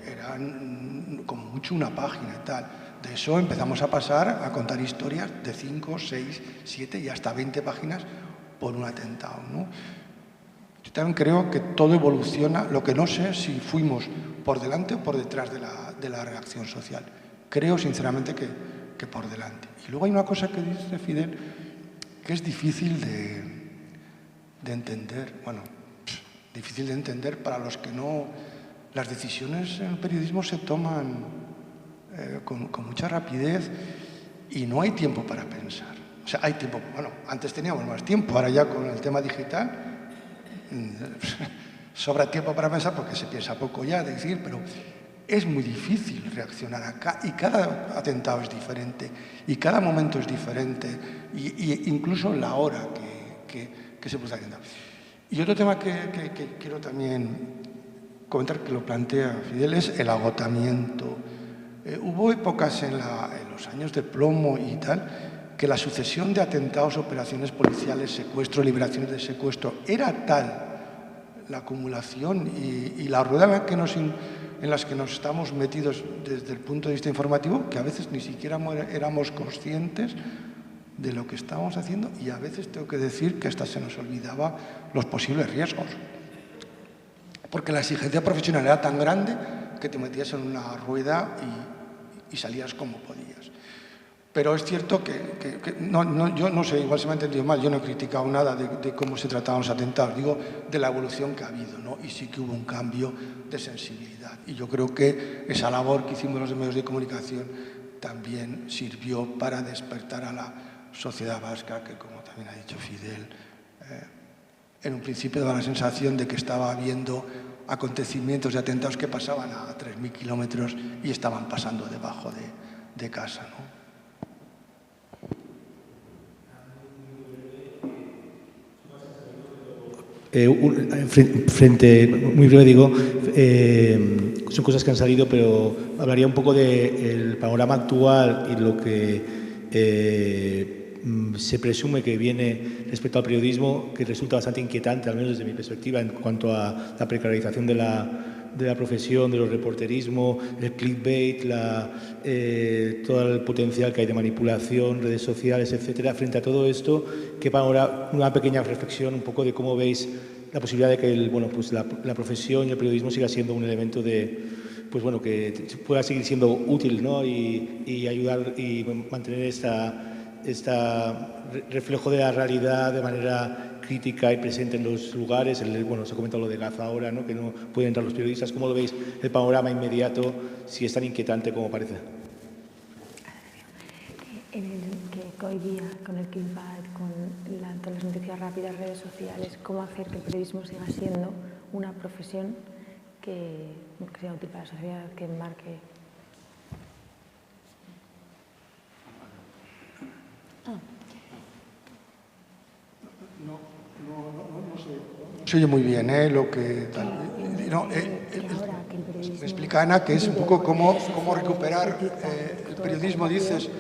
eran como mucho una página y tal. De eso empezamos a pasar a contar historias de 5, 6, 7 y hasta 20 páginas por un atentado, ¿no? Yo también creo que todo evoluciona, lo que no sé si fuimos por delante o por detrás de la reacción social. Creo sinceramente que por delante. Y luego hay una cosa que dice Fidel que es difícil de entender, bueno, difícil de entender para los que no... Las decisiones en el periodismo se toman con mucha rapidez y no hay tiempo para pensar. O sea, hay tiempo, bueno, antes teníamos más tiempo, ahora ya con el tema digital sobra tiempo para pensar porque se piensa poco ya, de decir, pero es muy difícil reaccionar acá y cada atentado es diferente y cada momento es diferente y incluso la hora que se produce el atentado. Y otro tema que quiero también comentar, que lo plantea Fidel, es el agotamiento. Hubo épocas en los años de plomo y tal que la sucesión de atentados, operaciones policiales, secuestros, liberaciones de secuestro, era tal la acumulación y la rueda en las que nos estamos metidos desde el punto de vista informativo, que a veces ni siquiera éramos conscientes de lo que estábamos haciendo y a veces tengo que decir que hasta se nos olvidaba los posibles riesgos. Porque la exigencia profesional era tan grande que te metías en una rueda y salías como podías. Pero es cierto que yo no sé, igual se me ha entendido mal, yo no he criticado nada de cómo se trataban los atentados, digo de la evolución que ha habido, ¿no? Y sí que hubo un cambio de sensibilidad. Y yo creo que esa labor que hicimos los medios de comunicación también sirvió para despertar a la sociedad vasca, que como también ha dicho Fidel, en un principio daba la sensación de que estaba habiendo acontecimientos de atentados que pasaban a 3.000 kilómetros y estaban pasando debajo de casa, ¿no? Muy breve digo, son cosas que han salido, pero hablaría un poco del panorama actual y lo que se presume que viene respecto al periodismo, que resulta bastante inquietante, al menos desde mi perspectiva, en cuanto a la precarización de la profesión, de los reporterismo, el clickbait, todo el potencial que hay de manipulación, redes sociales, etcétera. Frente a todo esto, ¿qué panorama? Una pequeña reflexión un poco de cómo veis la posibilidad de que la profesión y el periodismo siga siendo un elemento que pueda seguir siendo útil, ¿no? y ayudar y mantener reflejo de la realidad de manera crítica y presente en los lugares. Se ha comentado lo de Gaza ahora, ¿no? Que no pueden entrar los periodistas. ¿Cómo lo veis el panorama inmediato, si es tan inquietante como parece? En el que hoy día, con el clickbait, con todas las noticias rápidas, redes sociales, ¿cómo hacer que el periodismo siga siendo una profesión que sea útil para la sociedad, que marque... Se oye muy bien, lo que tal. No, me explica Ana que es un poco cómo recuperar el periodismo, dices,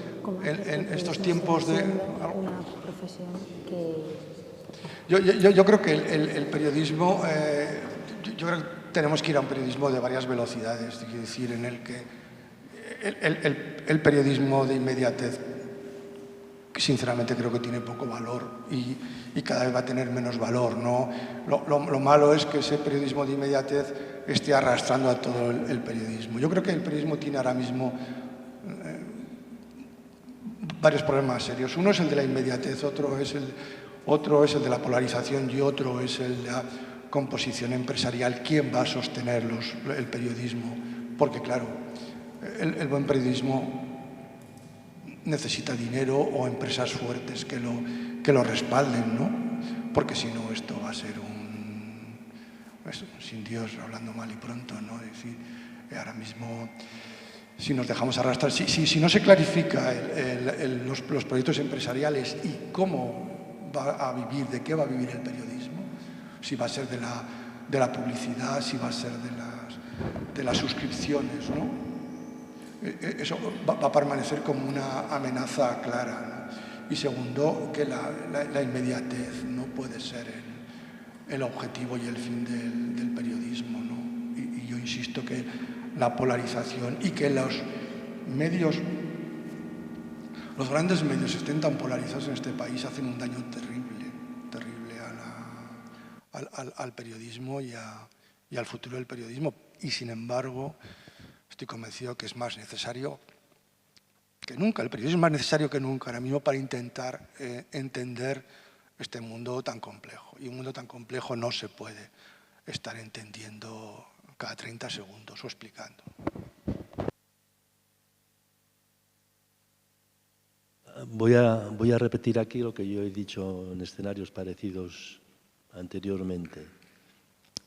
en estos tiempos de... Yo creo que el periodismo, yo creo que tenemos que ir a un periodismo de varias velocidades, quiero decir, en el que el periodismo de inmediatez, que sinceramente creo que tiene poco valor y cada vez va a tener menos valor, ¿no? Lo malo es que ese periodismo de inmediatez esté arrastrando a todo el periodismo. Yo creo que el periodismo tiene ahora mismo varios problemas serios. Uno es el de la inmediatez, otro es el de la polarización y otro es el de la composición empresarial. ¿Quién va a sostener el periodismo? Porque, claro, el buen periodismo necesita dinero o empresas fuertes que lo respalden, ¿no? Porque si no, esto va a ser sin Dios, hablando mal y pronto, ¿no? Es decir, ahora mismo, si nos dejamos arrastrar, si no se clarifica los proyectos empresariales y cómo va a vivir, de qué va a vivir el periodismo, si va a ser de la publicidad, si va a ser de las suscripciones, ¿no? Eso va a permanecer como una amenaza clara, ¿no? Y segundo, que la inmediatez no puede ser el objetivo y el fin del periodismo, ¿no? Y yo insisto que la polarización y que los grandes medios estén tan polarizados en este país hacen un daño terrible al periodismo y al futuro del periodismo. Y sin embargo, estoy convencido que es más necesario que nunca, el periodismo es más necesario que nunca ahora mismo para intentar entender este mundo tan complejo. Y un mundo tan complejo no se puede estar entendiendo cada 30 segundos o explicando. Voy a repetir aquí lo que yo he dicho en escenarios parecidos anteriormente.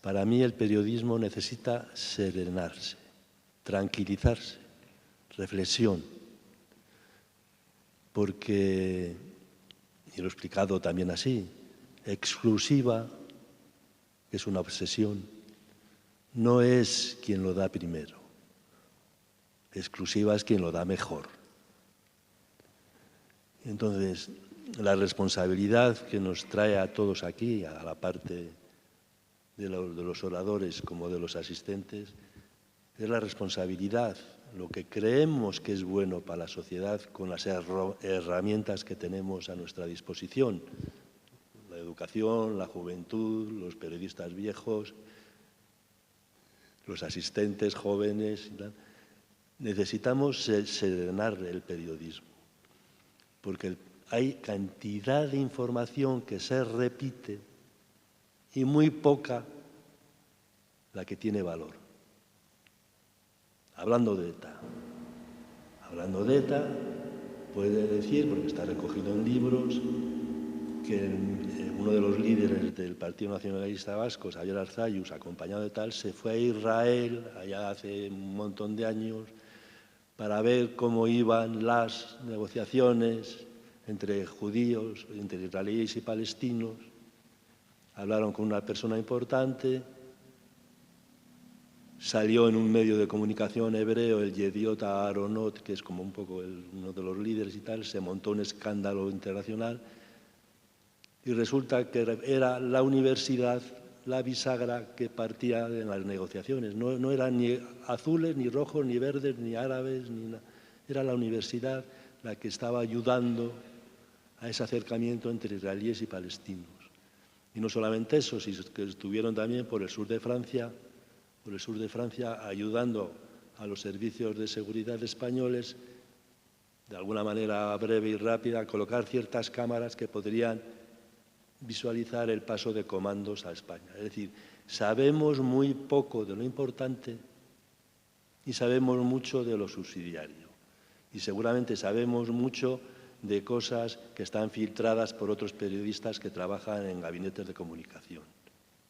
Para mí el periodismo necesita serenarse, tranquilizarse, reflexión, porque, y lo he explicado también así, exclusiva, que es una obsesión, no es quien lo da primero, exclusiva es quien lo da mejor. Entonces, la responsabilidad que nos trae a todos aquí, a la parte de los oradores como de los asistentes, es la responsabilidad, lo que creemos que es bueno para la sociedad con las herramientas que tenemos a nuestra disposición. La educación, la juventud, los periodistas viejos, los asistentes jóvenes. Necesitamos serenar el periodismo, porque hay cantidad de información que se repite y muy poca la que tiene valor. Hablando de ETA, puede decir, porque está recogido en libros, que uno de los líderes del Partido Nacionalista Vasco, Xabier Arzalluz, acompañado de tal, se fue a Israel, allá hace un montón de años, para ver cómo iban las negociaciones entre judíos, entre israelíes y palestinos. Hablaron con una persona importante, salió en un medio de comunicación hebreo, el Yediot Aharonot, que es como un poco uno de los líderes y tal, se montó un escándalo internacional y resulta que era la universidad, la bisagra que partía en las negociaciones. No eran ni azules, ni rojos, ni verdes, ni árabes, ni nada. Era la universidad la que estaba ayudando a ese acercamiento entre israelíes y palestinos. Y no solamente eso, sino que estuvieron también por el sur de Francia, ayudando a los servicios de seguridad españoles, de alguna manera breve y rápida, a colocar ciertas cámaras que podrían visualizar el paso de comandos a España. Es decir, sabemos muy poco de lo importante y sabemos mucho de lo subsidiario. Y seguramente sabemos mucho de cosas que están filtradas por otros periodistas que trabajan en gabinetes de comunicación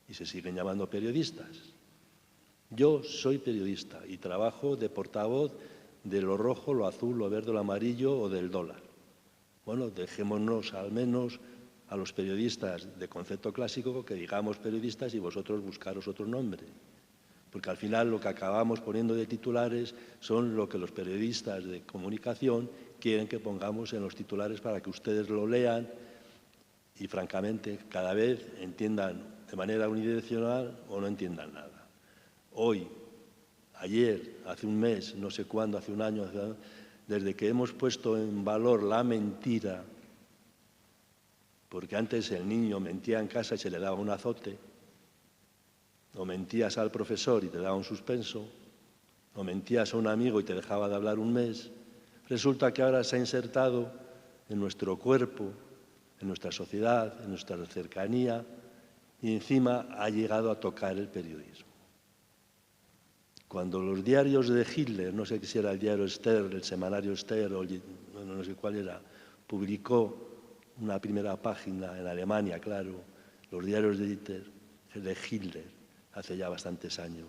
y se siguen llamando periodistas. Yo soy periodista y trabajo de portavoz de lo rojo, lo azul, lo verde, lo amarillo o del dólar. Bueno, dejémonos al menos a los periodistas de concepto clásico que digamos periodistas y vosotros buscaros otro nombre. Porque al final lo que acabamos poniendo de titulares son lo que los periodistas de comunicación quieren que pongamos en los titulares para que ustedes lo lean y, francamente, cada vez entiendan de manera unidireccional o no entiendan nada. Hoy, ayer, hace un mes, no sé cuándo, hace un año, desde que hemos puesto en valor la mentira, porque antes el niño mentía en casa y se le daba un azote, o mentías al profesor y te daba un suspenso, o mentías a un amigo y te dejaba de hablar un mes, resulta que ahora se ha insertado en nuestro cuerpo, en nuestra sociedad, en nuestra cercanía, y encima ha llegado a tocar el periodismo. Cuando los diarios de Hitler, no sé si era el diario Stern, el semanario Stern, o no sé cuál era, publicó una primera página en Alemania, claro, los diarios de Hitler, hace ya bastantes años,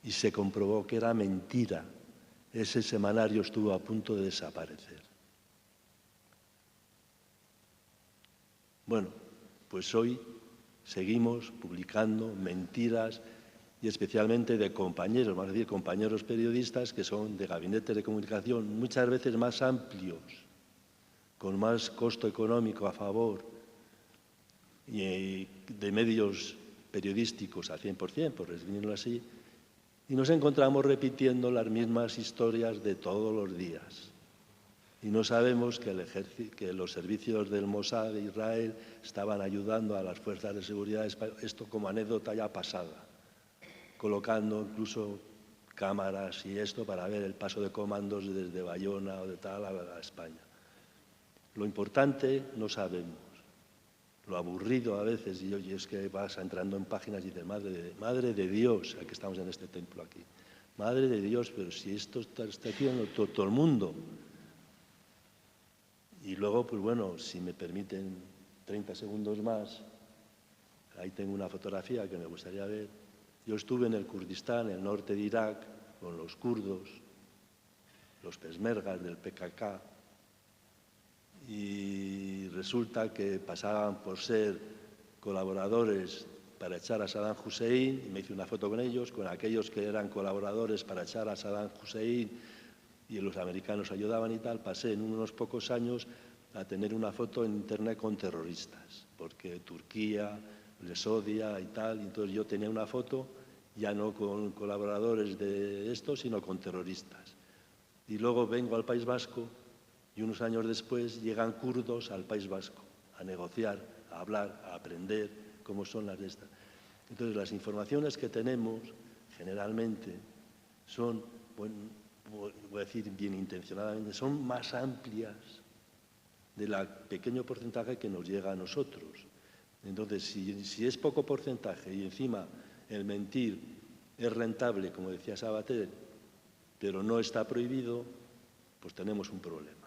y se comprobó que era mentira. Ese semanario estuvo a punto de desaparecer. Bueno, pues hoy seguimos publicando mentiras, y especialmente de compañeros, vamos a decir, compañeros periodistas que son de gabinetes de comunicación muchas veces más amplios, con más costo económico a favor, y de medios periodísticos al 100%, por definirlo así, y nos encontramos repitiendo las mismas historias de todos los días. Y no sabemos que los servicios del Mossad de Israel estaban ayudando a las fuerzas de seguridad, esto como anécdota ya pasada, colocando incluso cámaras y esto para ver el paso de comandos desde Bayona o de tal a España. Lo importante no sabemos. Lo aburrido a veces, y es que vas entrando en páginas y dices, madre de Dios, aquí estamos en este templo aquí, madre de Dios, pero si esto está haciendo todo el mundo. Y luego, pues bueno, si me permiten 30 segundos más, ahí tengo una fotografía que me gustaría ver. Yo estuve en el Kurdistán, en el norte de Irak, con los kurdos, los peshmergas del PKK, y resulta que pasaban por ser colaboradores para echar a Saddam Hussein, y me hice una foto con ellos, con aquellos que eran colaboradores para echar a Saddam Hussein, y los americanos ayudaban y tal. Pasé en unos pocos años a tener una foto en internet con terroristas, porque Turquía les odia y tal, y entonces yo tenía una foto ya no con colaboradores de esto, sino con terroristas. Y luego vengo al País Vasco, y unos años después llegan kurdos al País Vasco a negociar, a hablar, a aprender cómo son las de estas. Entonces, las informaciones que tenemos generalmente son, bueno, voy a decir bien intencionadamente, son más amplias del pequeño porcentaje que nos llega a nosotros. Entonces, si es poco porcentaje y encima el mentir es rentable, como decía Sabater, pero no está prohibido, pues tenemos un problema.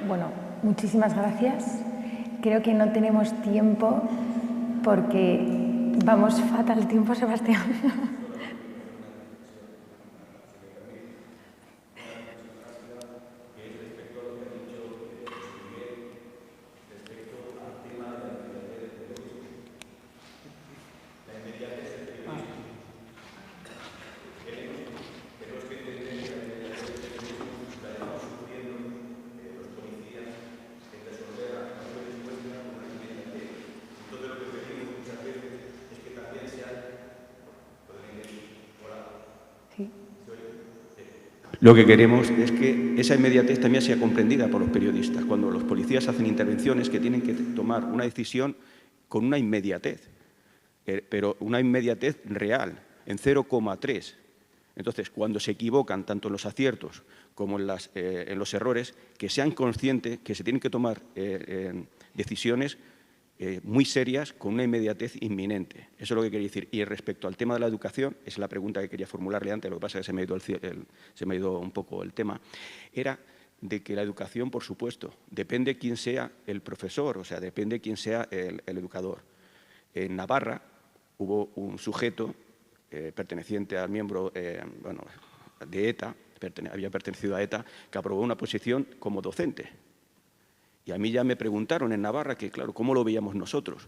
Bueno, muchísimas gracias. Creo que no tenemos tiempo porque vamos fatal el tiempo, Sebastián. Lo que queremos es que esa inmediatez también sea comprendida por los periodistas. Cuando los policías hacen intervenciones que tienen que tomar una decisión con una inmediatez, pero una inmediatez real, en 0,3. Entonces, cuando se equivocan tanto en los aciertos como en los errores, que sean conscientes que se tienen que tomar decisiones muy serias con una inmediatez inminente. Eso es lo que quería decir. Y respecto al tema de la educación, es la pregunta que quería formularle antes, lo que pasa es que se me ha ido un poco el tema, era de que la educación, por supuesto, depende quién sea el profesor, o sea, depende quién sea el educador. En Navarra hubo un sujeto perteneciente al miembro de ETA, había pertenecido a ETA, que aprobó una posición como docente. Y a mí ya me preguntaron en Navarra que, claro, ¿cómo lo veíamos nosotros,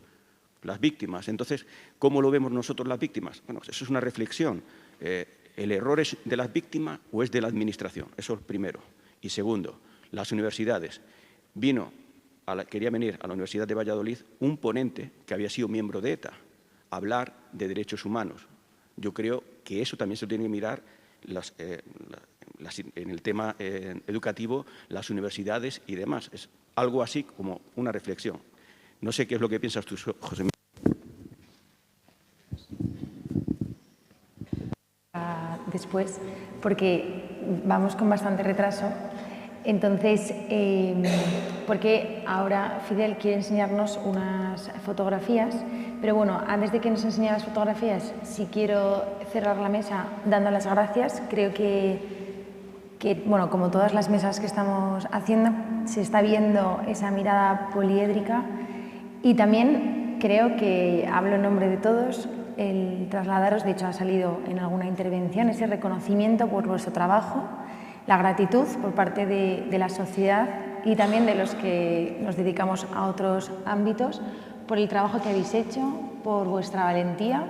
las víctimas? Entonces, ¿cómo lo vemos nosotros las víctimas? Bueno, eso es una reflexión. ¿El error es de las víctimas o es de la Administración? Eso es primero. Y segundo, las universidades. Quería venir a la Universidad de Valladolid un ponente que había sido miembro de ETA, a hablar de derechos humanos. Yo creo que eso también se tiene que mirar en el tema educativo, las universidades y demás. Es algo así como una reflexión. No sé qué es lo que piensas tú, José Miguel. Después, porque vamos con bastante retraso. Entonces, porque ahora Fidel quiere enseñarnos unas fotografías, pero bueno, antes de que nos enseñe las fotografías, sí quiero cerrar la mesa dando las gracias. Creo que bueno, como todas las mesas que estamos haciendo, se está viendo esa mirada poliédrica y también creo que hablo en nombre de todos, el trasladaros, de hecho ha salido en alguna intervención, ese reconocimiento por vuestro trabajo, la gratitud por parte de la sociedad y también de los que nos dedicamos a otros ámbitos por el trabajo que habéis hecho, por vuestra valentía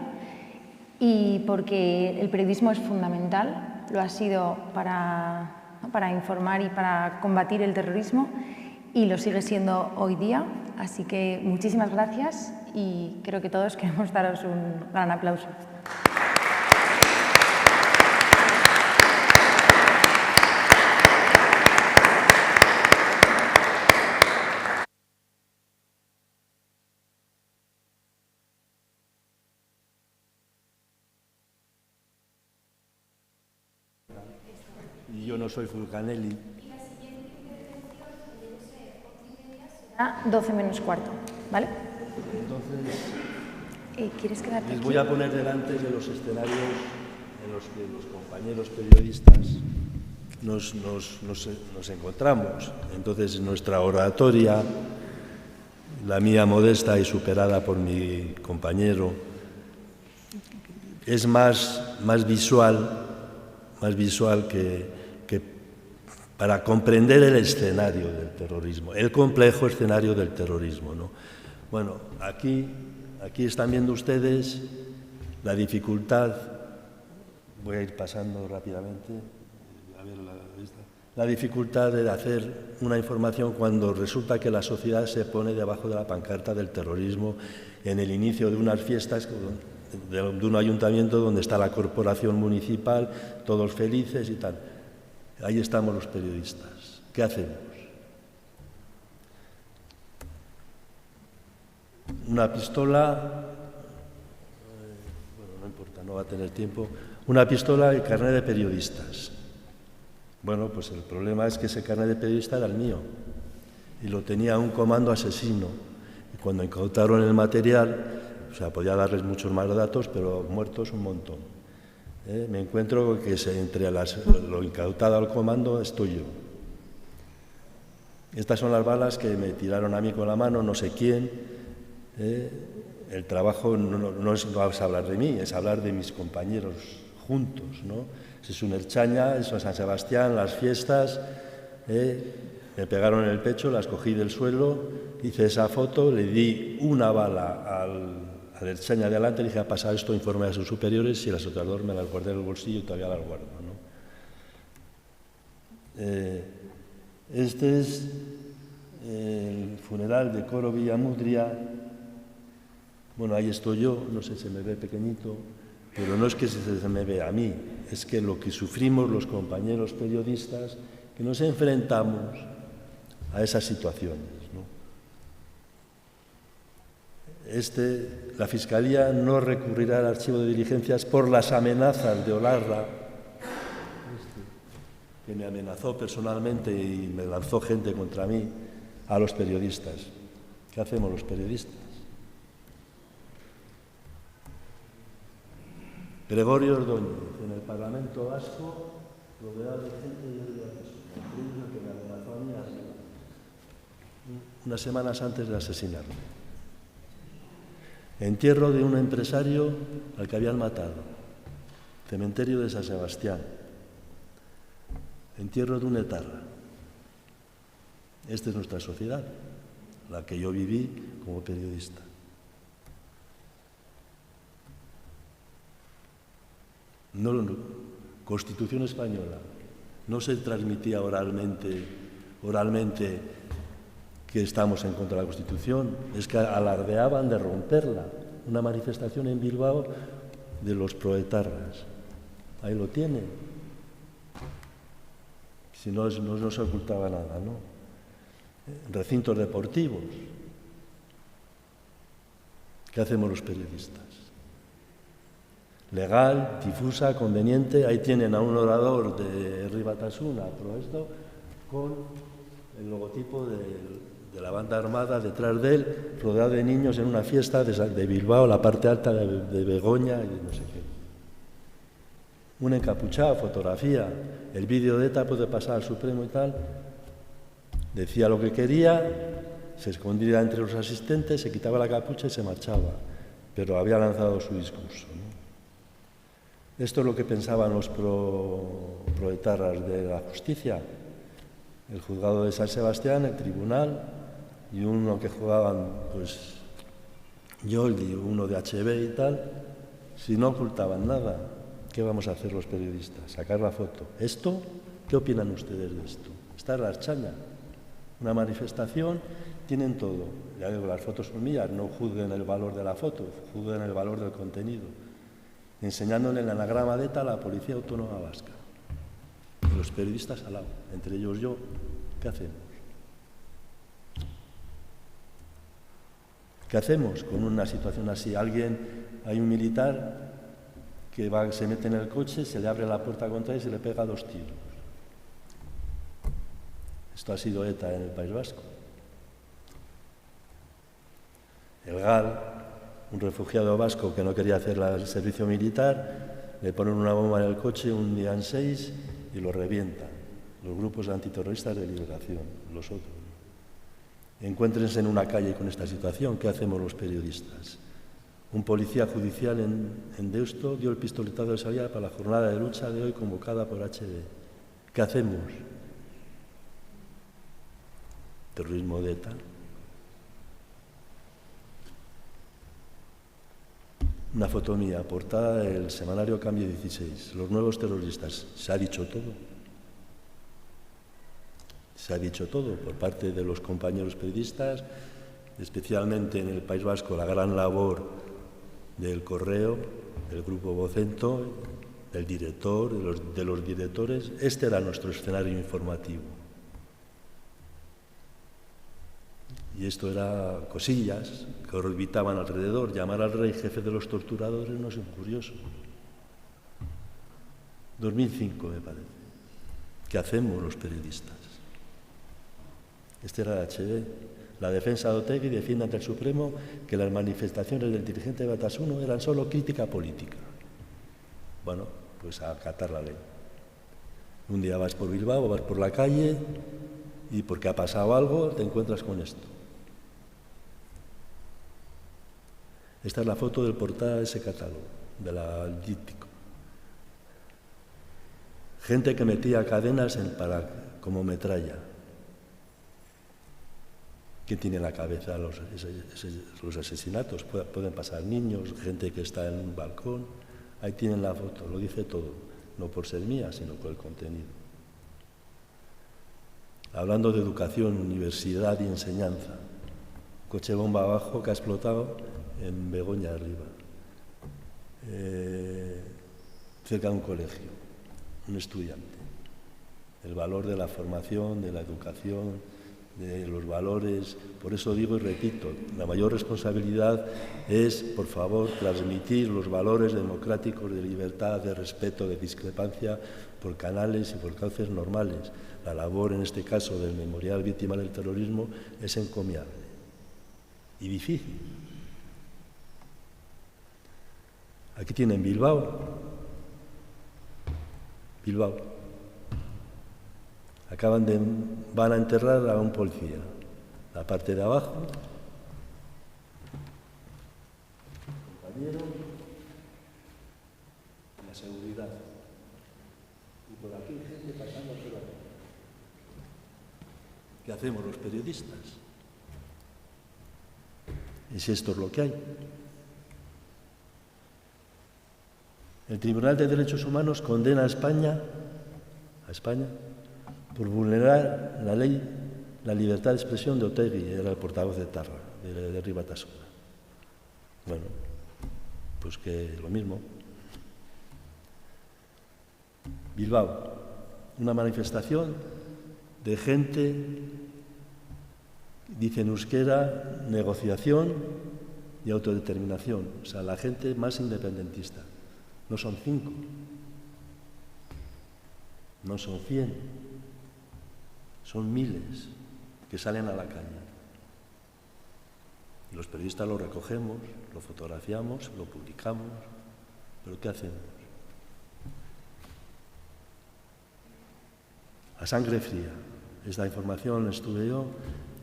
y porque el periodismo es fundamental, lo ha sido para informar y para combatir el terrorismo y lo sigue siendo hoy día. Así que muchísimas gracias y creo que todos queremos daros un gran aplauso. Y yo no soy Fulcanelli. A 12 menos cuarto, ¿vale? Entonces, ¿quieres quedarte les aquí? voy a poner delante de los escenarios en los que los compañeros periodistas nos encontramos. Entonces, nuestra oratoria, la mía modesta y superada por mi compañero, es más visual que para comprender el escenario del terrorismo, el complejo escenario del terrorismo, ¿no? Bueno, aquí están viendo ustedes la dificultad, voy a ir pasando rápidamente, a ver la dificultad de hacer una información cuando resulta que la sociedad se pone debajo de la pancarta del terrorismo en el inicio de unas fiestas de un ayuntamiento donde está la corporación municipal, todos felices y tal. Ahí estamos los periodistas. ¿Qué hacemos? Una pistola, bueno, no importa, no va a tener tiempo, una pistola y carnet de periodistas. Bueno, pues el problema es que ese carnet de periodista era el mío y lo tenía un comando asesino. Y cuando incautaron el material, o sea, podía darles muchos más datos, pero muertos un montón. Me encuentro que entre lo incautado al comando estoy yo. Estas son las balas que me tiraron a mí con la mano, no sé quién. El trabajo no es hablar de mí, es hablar de mis compañeros juntos, ¿no? Es un Erchaña, es San Sebastián, las fiestas. Me pegaron en el pecho, las cogí del suelo, hice esa foto, le di una bala al Erchaña de adelante, le dije, ha pasado esto, informe a sus superiores y las otras dos me las guardé en el bolsillo y todavía las guardo, ¿no? Este es el funeral de Coro Villamudria. Bueno, ahí estoy yo, no sé, se me ve pequeñito, pero no es que se me vea a mí, es que lo que sufrimos los compañeros periodistas, que nos enfrentamos a esas situaciones, ¿no? La Fiscalía no recurrirá al archivo de diligencias por las amenazas de Olarra, que me amenazó personalmente y me lanzó gente contra mí, a los periodistas. ¿Qué hacemos los periodistas? Gregorio Ordóñez, en el Parlamento Vasco, rodeado de gente y que me amenazó a mí unas semanas antes de asesinarme. Entierro de un empresario al que habían matado. Cementerio de San Sebastián. entierro de un etarra. Esta es nuestra sociedad, la que yo viví como periodista. Constitución española. No se transmitía oralmente que estamos en contra de la Constitución, es que alardeaban de romperla. Una manifestación en Bilbao de los proetarras. Ahí lo tienen. Si no se ocultaba nada, ¿no? Recintos deportivos. ¿Qué hacemos los periodistas? Legal, difusa, conveniente. Ahí tienen a un orador de Herri Batasuna, pero esto con el logotipo de la banda armada detrás de él, rodeado de niños en una fiesta de Bilbao, la parte alta de Begoña y no sé qué. Un encapuchado, fotografía, el vídeo de ETA puede pasar al Supremo y tal. Decía lo que quería, se escondía entre los asistentes, se quitaba la capucha y se marchaba, pero había lanzado su discurso, ¿no? Esto es lo que pensaban los proetarras de la justicia. El juzgado de San Sebastián, el tribunal, y uno que jugaban, pues, Yoldi, uno de HB y tal, si no ocultaban nada, ¿qué vamos a hacer los periodistas? Sacar la foto. ¿Esto? ¿Qué opinan ustedes de esto? Esta es la archaña. Una manifestación, tienen todo. Ya digo, las fotos son mías, no juzguen el valor de la foto, juzguen el valor del contenido. Enseñándole el anagrama de ETA a la Policía Autónoma Vasca. Y los periodistas al lado, entre ellos yo, ¿qué hacemos? ¿Qué hacemos con una situación así? Hay un militar que se mete en el coche, se le abre la puerta contra él y se le pega 2 tiros. Esto ha sido ETA en el País Vasco. El GAL, un refugiado vasco que no quería hacer el servicio militar, le ponen una bomba en el coche un día en 6 y lo revientan. Los grupos antiterroristas de liberación, los otros. Encuéntrense en una calle con esta situación, ¿qué hacemos los periodistas? Un policía judicial en Deusto dio el pistoletazo de salida para la jornada de lucha de hoy convocada por HB. ¿Qué hacemos? Terrorismo de ETA. Una foto mía, portada del semanario Cambio 16. Los nuevos terroristas. Se ha dicho todo. Se ha dicho todo por parte de los compañeros periodistas, especialmente en el País Vasco, la gran labor del Correo, del Grupo Vocento, del director, de los directores. Este era nuestro escenario informativo. Y esto era cosillas que orbitaban alrededor. Llamar al rey jefe de los torturadores no es un curioso. 2005, me parece. ¿Qué hacemos los periodistas? Este era el HB. La defensa de Otegi defiende ante el Supremo que las manifestaciones del dirigente de Batasuna eran solo crítica política. Bueno, pues a acatar la ley. Un día vas por Bilbao, vas por la calle y porque ha pasado algo te encuentras con esto. Esta es la foto del portada de ese catálogo, del díptico. Gente que metía cadenas como metralla. ¿Quién tiene en la cabeza los asesinatos? Pueden pasar niños, gente que está en un balcón. Ahí tienen la foto, lo dice todo. No por ser mía, sino por el contenido. Hablando de educación, universidad y enseñanza. Coche bomba abajo que ha explotado en Begoña arriba. Cerca de un colegio, un estudiante. El valor de la formación, de la educación, de los valores. Por eso digo y repito, la mayor responsabilidad es, por favor, transmitir los valores democráticos de libertad, de respeto, de discrepancia por canales y por cauces normales. La labor, en este caso, del Memorial Víctima del Terrorismo es encomiable y difícil. Aquí tienen Bilbao. Van a enterrar a un policía. La parte de abajo. Compañero. La seguridad. Y por aquí hay gente pasando por aquí. ¿Qué hacemos los periodistas? ¿Y si esto es lo que hay? El Tribunal de Derechos Humanos condena a España, por vulnerar la ley, la libertad de expresión de Otegi, era el portavoz de Tarra, de Rui Batasuna. Bueno, pues que lo mismo. Bilbao, una manifestación de gente, dice en euskera, negociación y autodeterminación. O sea, la gente más independentista. No son 5, no son 100, son miles que salen a la calle. Y los periodistas lo recogemos, lo fotografiamos, lo publicamos, pero ¿qué hacemos? A sangre fría. Esta información estuve yo.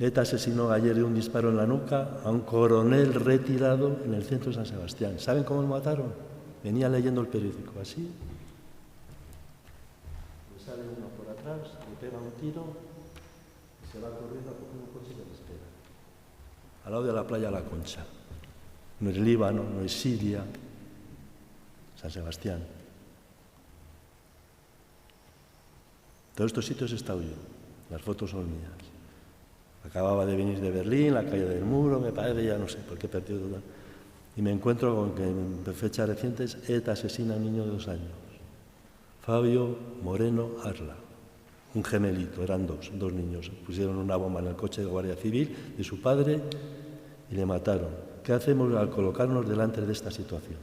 ETA asesinó ayer de un disparo en la nuca a un coronel retirado en el centro de San Sebastián. ¿Saben cómo lo mataron? Venía leyendo el periódico, así. Le sale uno por atrás, le pega un tiro y se va corriendo a coger un coche que le espera. Al lado de la playa La Concha. No es Líbano, no es Siria, San Sebastián. Todos estos sitios he estado yo. Las fotos son mías. Acababa de venir de Berlín, la calle del Muro, me parece, ya no sé por qué he perdido duda. Y me encuentro con que en fechas recientes ETA asesina a un niño de 2 años. Fabio Moreno Arla, un gemelito, eran dos niños. Pusieron una bomba en el coche de Guardia Civil de su padre y le mataron. ¿Qué hacemos al colocarnos delante de esta situación?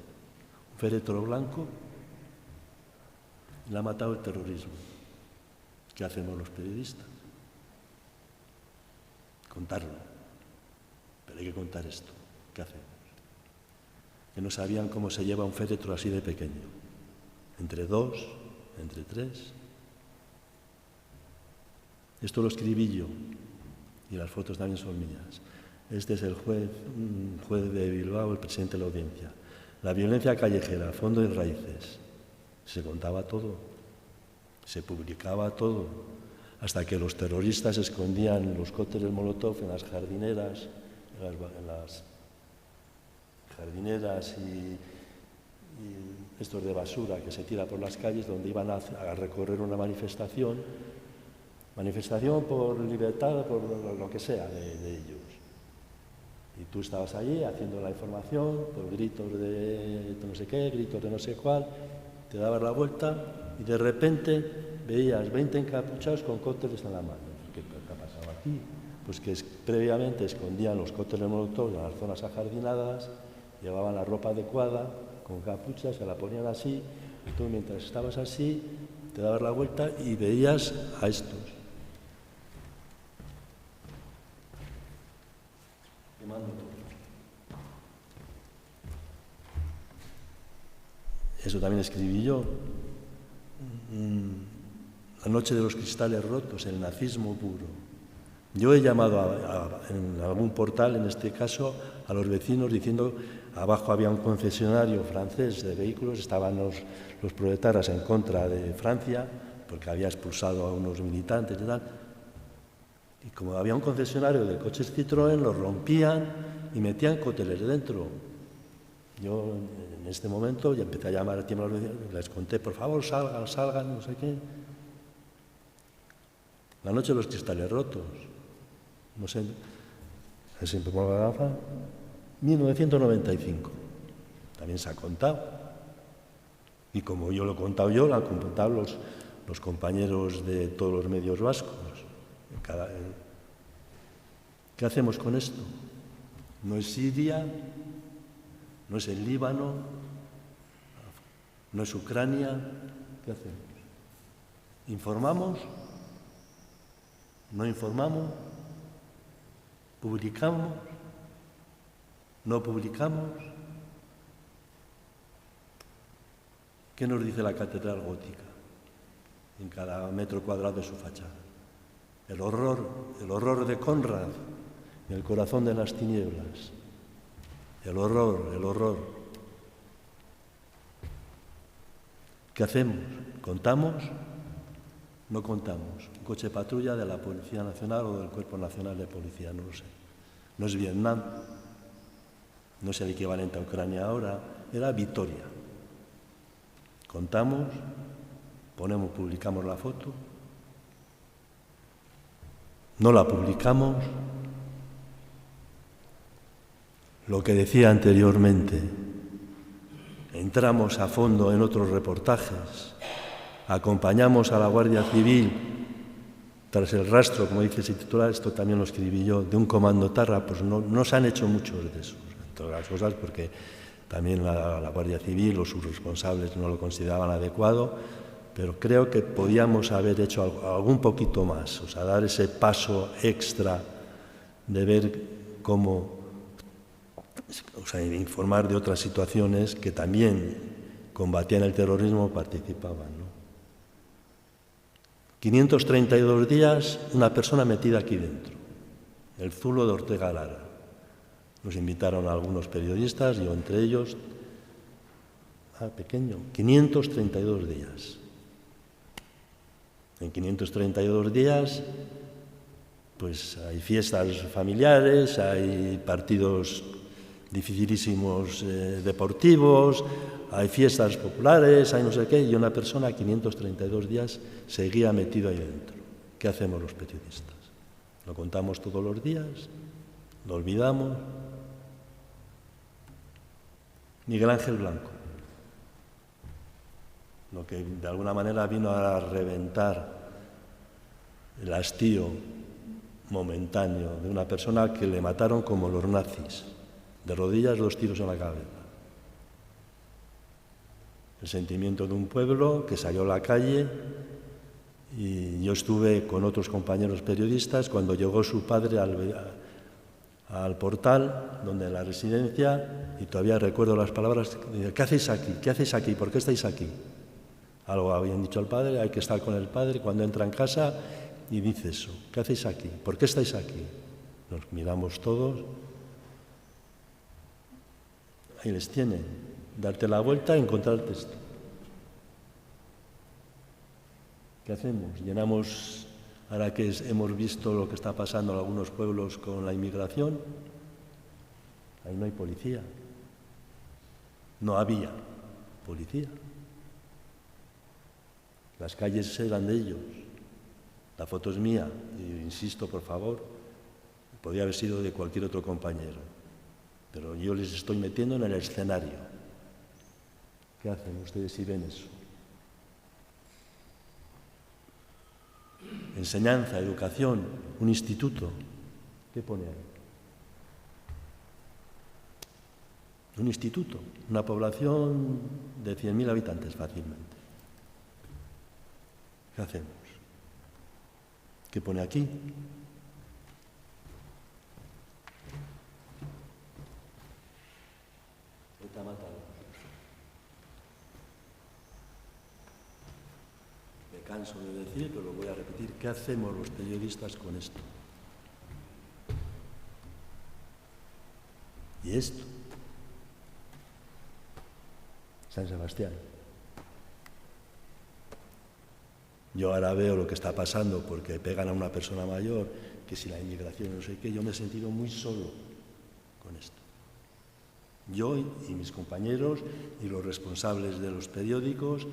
Un féretro blanco y le ha matado el terrorismo. ¿Qué hacemos los periodistas? Contarlo. Pero hay que contar esto. ¿Qué hacemos? Que no sabían cómo se lleva un féretro así de pequeño. Entre 2, entre 3. Esto lo escribí yo, y las fotos también son mías. Este es el juez, un juez de Bilbao, el presidente de la audiencia. La violencia callejera, fondo y raíces. Se contaba todo, se publicaba todo, hasta que los terroristas escondían los cócteles Molotov en las jardineras, en las jardineras y estos de basura que se tira por las calles, donde iban a recorrer una manifestación por libertad, por lo que sea de ellos. Y tú estabas allí haciendo la información por gritos de no sé qué, gritos de no sé cuál, te dabas la vuelta y de repente veías 20 encapuchados con cócteles en la mano. ¿Qué ha pasado aquí? Pues que previamente escondían los cócteles Molotov en las zonas ajardinadas, llevaban la ropa adecuada, con capucha, se la ponían así, y tú mientras estabas así, te dabas la vuelta y veías a estos. Quemando todo. Eso también escribí yo. La noche de los cristales rotos, el nazismo puro. Yo he llamado en algún portal, en este caso, a los vecinos diciendo, abajo había un concesionario francés de vehículos, estaban los proletarios en contra de Francia, porque había expulsado a unos militantes y tal. Y como había un concesionario de coches Citroën, los rompían y metían cócteles dentro. Yo en este momento ya empecé a llamar a los vecinos, les conté, por favor, salgan, no sé qué. La noche de los cristales rotos. No sé, así me pongo la gafa. 1995. También se ha contado. Y como yo lo he contado yo, lo han contado los compañeros de todos los medios vascos. ¿Qué hacemos con esto? No es Siria, no es el Líbano, no es Ucrania. ¿Qué hacemos? ¿Informamos? ¿No informamos? ¿Publicamos? ¿No publicamos? ¿Qué nos dice la catedral gótica en cada metro cuadrado de su fachada? El horror de Conrad en el corazón de las tinieblas. El horror. ¿Qué hacemos? ¿Contamos? No contamos. Un coche patrulla de la Policía Nacional o del Cuerpo Nacional de Policía, no lo sé. No es Vietnam, no es el equivalente a Ucrania ahora, era Vitoria. Contamos, publicamos la foto, no la publicamos. Lo que decía anteriormente, entramos a fondo en otros reportajes, acompañamos a la Guardia Civil tras el rastro, como dice ese titular, esto también lo escribí yo, de un comando Tarra, pues no se han hecho muchos de esos, entre las cosas porque también la Guardia Civil o sus responsables no lo consideraban adecuado, pero creo que podíamos haber hecho algún poquito más, o sea, dar ese paso extra de ver cómo, o sea, informar de otras situaciones que también combatían el terrorismo o participaban, ¿no? 532 días, una persona metida aquí dentro, el Zulo de Ortega Lara. Nos invitaron a algunos periodistas, yo entre ellos, pequeño, 532 días. En 532 días, pues hay fiestas familiares, hay partidos dificilísimos deportivos, hay fiestas populares, hay no sé qué, y una persona 532 días seguía metido ahí dentro. ¿Qué hacemos los periodistas? ¿Lo contamos todos los días? ¿Lo olvidamos? Miguel Ángel Blanco, lo que de alguna manera vino a reventar el hastío momentáneo de una persona que le mataron como los nazis, de rodillas, 2 tiros en la cabeza. El sentimiento de un pueblo que salió a la calle, y yo estuve con otros compañeros periodistas cuando llegó su padre al portal, donde la residencia, y todavía recuerdo las palabras, ¿qué hacéis aquí? ¿Qué hacéis aquí? ¿Por qué estáis aquí? Algo habían dicho al padre, hay que estar con el padre cuando entra en casa y dice eso, ¿qué hacéis aquí? ¿Por qué estáis aquí? Nos miramos todos, ahí les tienen, darte la vuelta y encontrarte esto. ¿Qué hacemos? Llenamos... Ahora que hemos visto lo que está pasando en algunos pueblos con la inmigración, ahí no hay policía. No había policía. Las calles eran de ellos. La foto es mía, y insisto, por favor, podría haber sido de cualquier otro compañero. Pero yo les estoy metiendo en el escenario. ¿Qué hacen ustedes si ven eso? Enseñanza, educación, un instituto. ¿Qué pone ahí? Un instituto, una población de 100.000 habitantes fácilmente. ¿Qué hacemos? ¿Qué pone aquí? Está matado. Me canso de decir, pero lo voy a repetir. ¿Qué hacemos los periodistas con esto? Y esto. San Sebastián. Yo ahora veo lo que está pasando porque pegan a una persona mayor, que si la inmigración no sé qué, yo me he sentido muy solo con esto. Yo y mis compañeros y los responsables de los periódicos,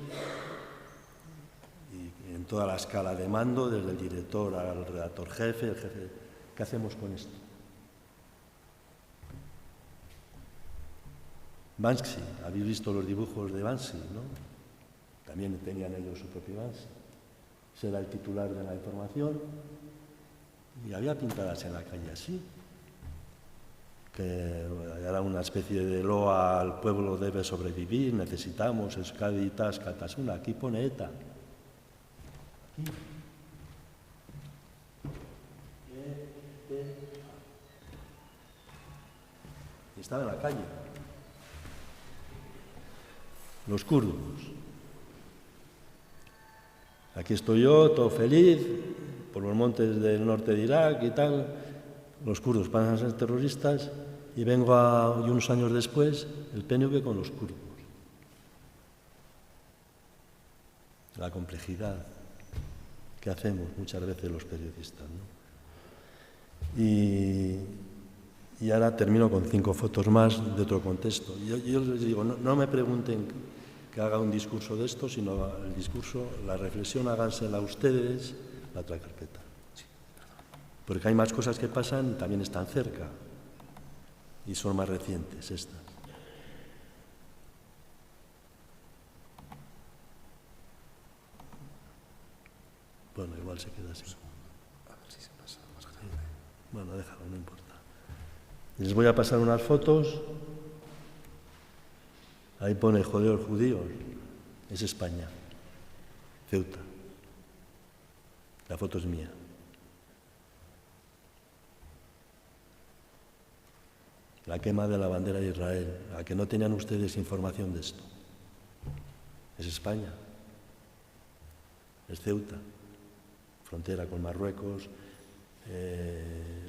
y en toda la escala de mando, desde el director al redactor jefe, el jefe. ¿Qué hacemos con esto? Banksy, habéis visto los dibujos de Banksy, ¿no? También tenían ellos su propio Banksy. Ese era el titular de la información y había pintadas en la calle así, que era una especie de loa al pueblo debe sobrevivir, necesitamos Euskadi, Tascatasuna, aquí pone ETA. Aquí. Y estaba en la calle. Los kurdos. Aquí estoy yo, todo feliz, por los montes del norte de Irak y tal. Los kurdos pasan a ser terroristas y vengo y unos años después, el PNV con los kurdos. la complejidad que hacemos muchas veces los periodistas, ¿no? Y ahora termino con 5 fotos más de otro contexto. Yo les digo, no me pregunten que haga un discurso de esto, sino el discurso, la reflexión hágansela ustedes, la otra carpeta. Porque hay más cosas que pasan y también están cerca y son más recientes estas. Bueno, igual se queda así. A ver si se pasa más grande. Bueno, déjalo, no importa. Les voy a pasar unas fotos. Ahí pone jodeos judíos. Es España. Ceuta. La foto es mía. La quema de la bandera de Israel. ¿A que no tenían ustedes información de esto? Es España. Es Ceuta. Frontera con Marruecos,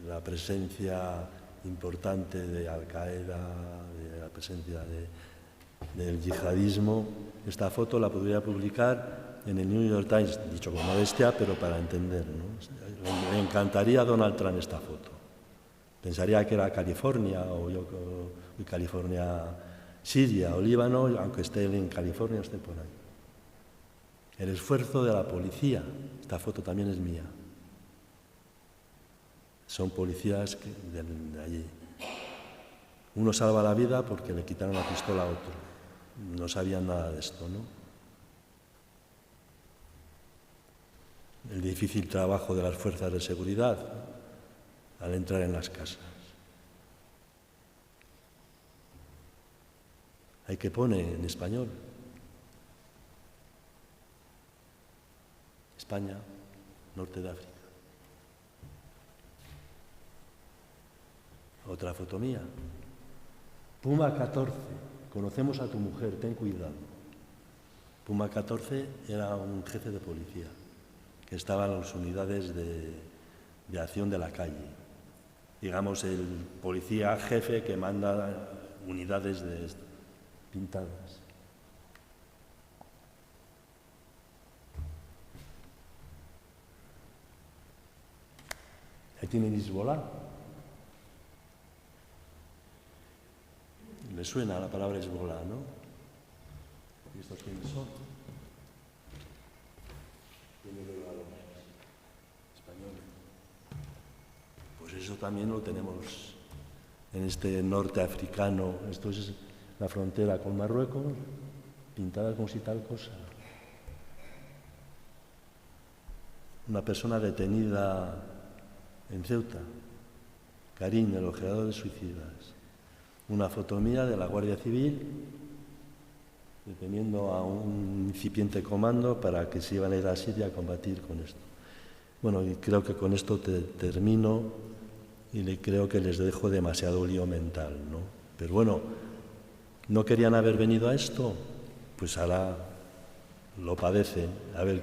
la presencia importante de Al-Qaeda, de la presencia del yihadismo. Esta foto la podría publicar en el New York Times, dicho con modestia, pero para entender, ¿no? Le encantaría a Donald Trump esta foto. Pensaría que era California o California, Siria o Líbano, aunque esté en California o esté por ahí. El esfuerzo de la policía, esta foto también es mía. Son policías de allí. Uno salva la vida porque le quitaron la pistola a otro. No sabían nada de esto, ¿no? El difícil trabajo de las fuerzas de seguridad al entrar en las casas. Hay que poner en español. España, norte de África. Otra foto mía. Puma 14, conocemos a tu mujer, ten cuidado. Puma 14 era un jefe de policía que estaba en las unidades de acción de la calle. Digamos, el policía jefe que manda unidades pintadas. Ahí tienen Hezbollah. Le suena la palabra Hezbollah, ¿no? ¿Y estos quiénes son? ¿Quiénes son los españoles? Pues eso también lo tenemos en este norte africano. Esto es la frontera con Marruecos, pintada como si tal cosa. Una persona detenida en Ceuta, Karim, el ojeador de suicidas. Una foto mía de la Guardia Civil deteniendo a un incipiente comando para que se iban a ir a Siria a combatir con esto. Bueno, y creo que con esto termino y creo que les dejo demasiado lío mental, ¿no? Pero bueno, ¿no querían haber venido a esto? Pues ahora lo padecen. A ver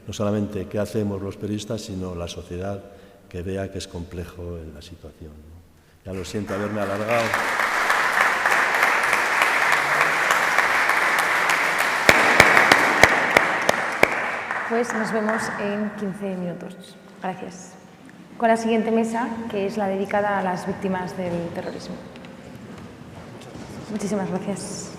no solamente qué hacemos los periodistas, sino la sociedad que vea que es complejo en la situación, ¿no? Ya lo siento haberme alargado. Pues nos vemos en 15 minutos. Gracias. Con la siguiente mesa, que es la dedicada a las víctimas del terrorismo. Muchísimas gracias.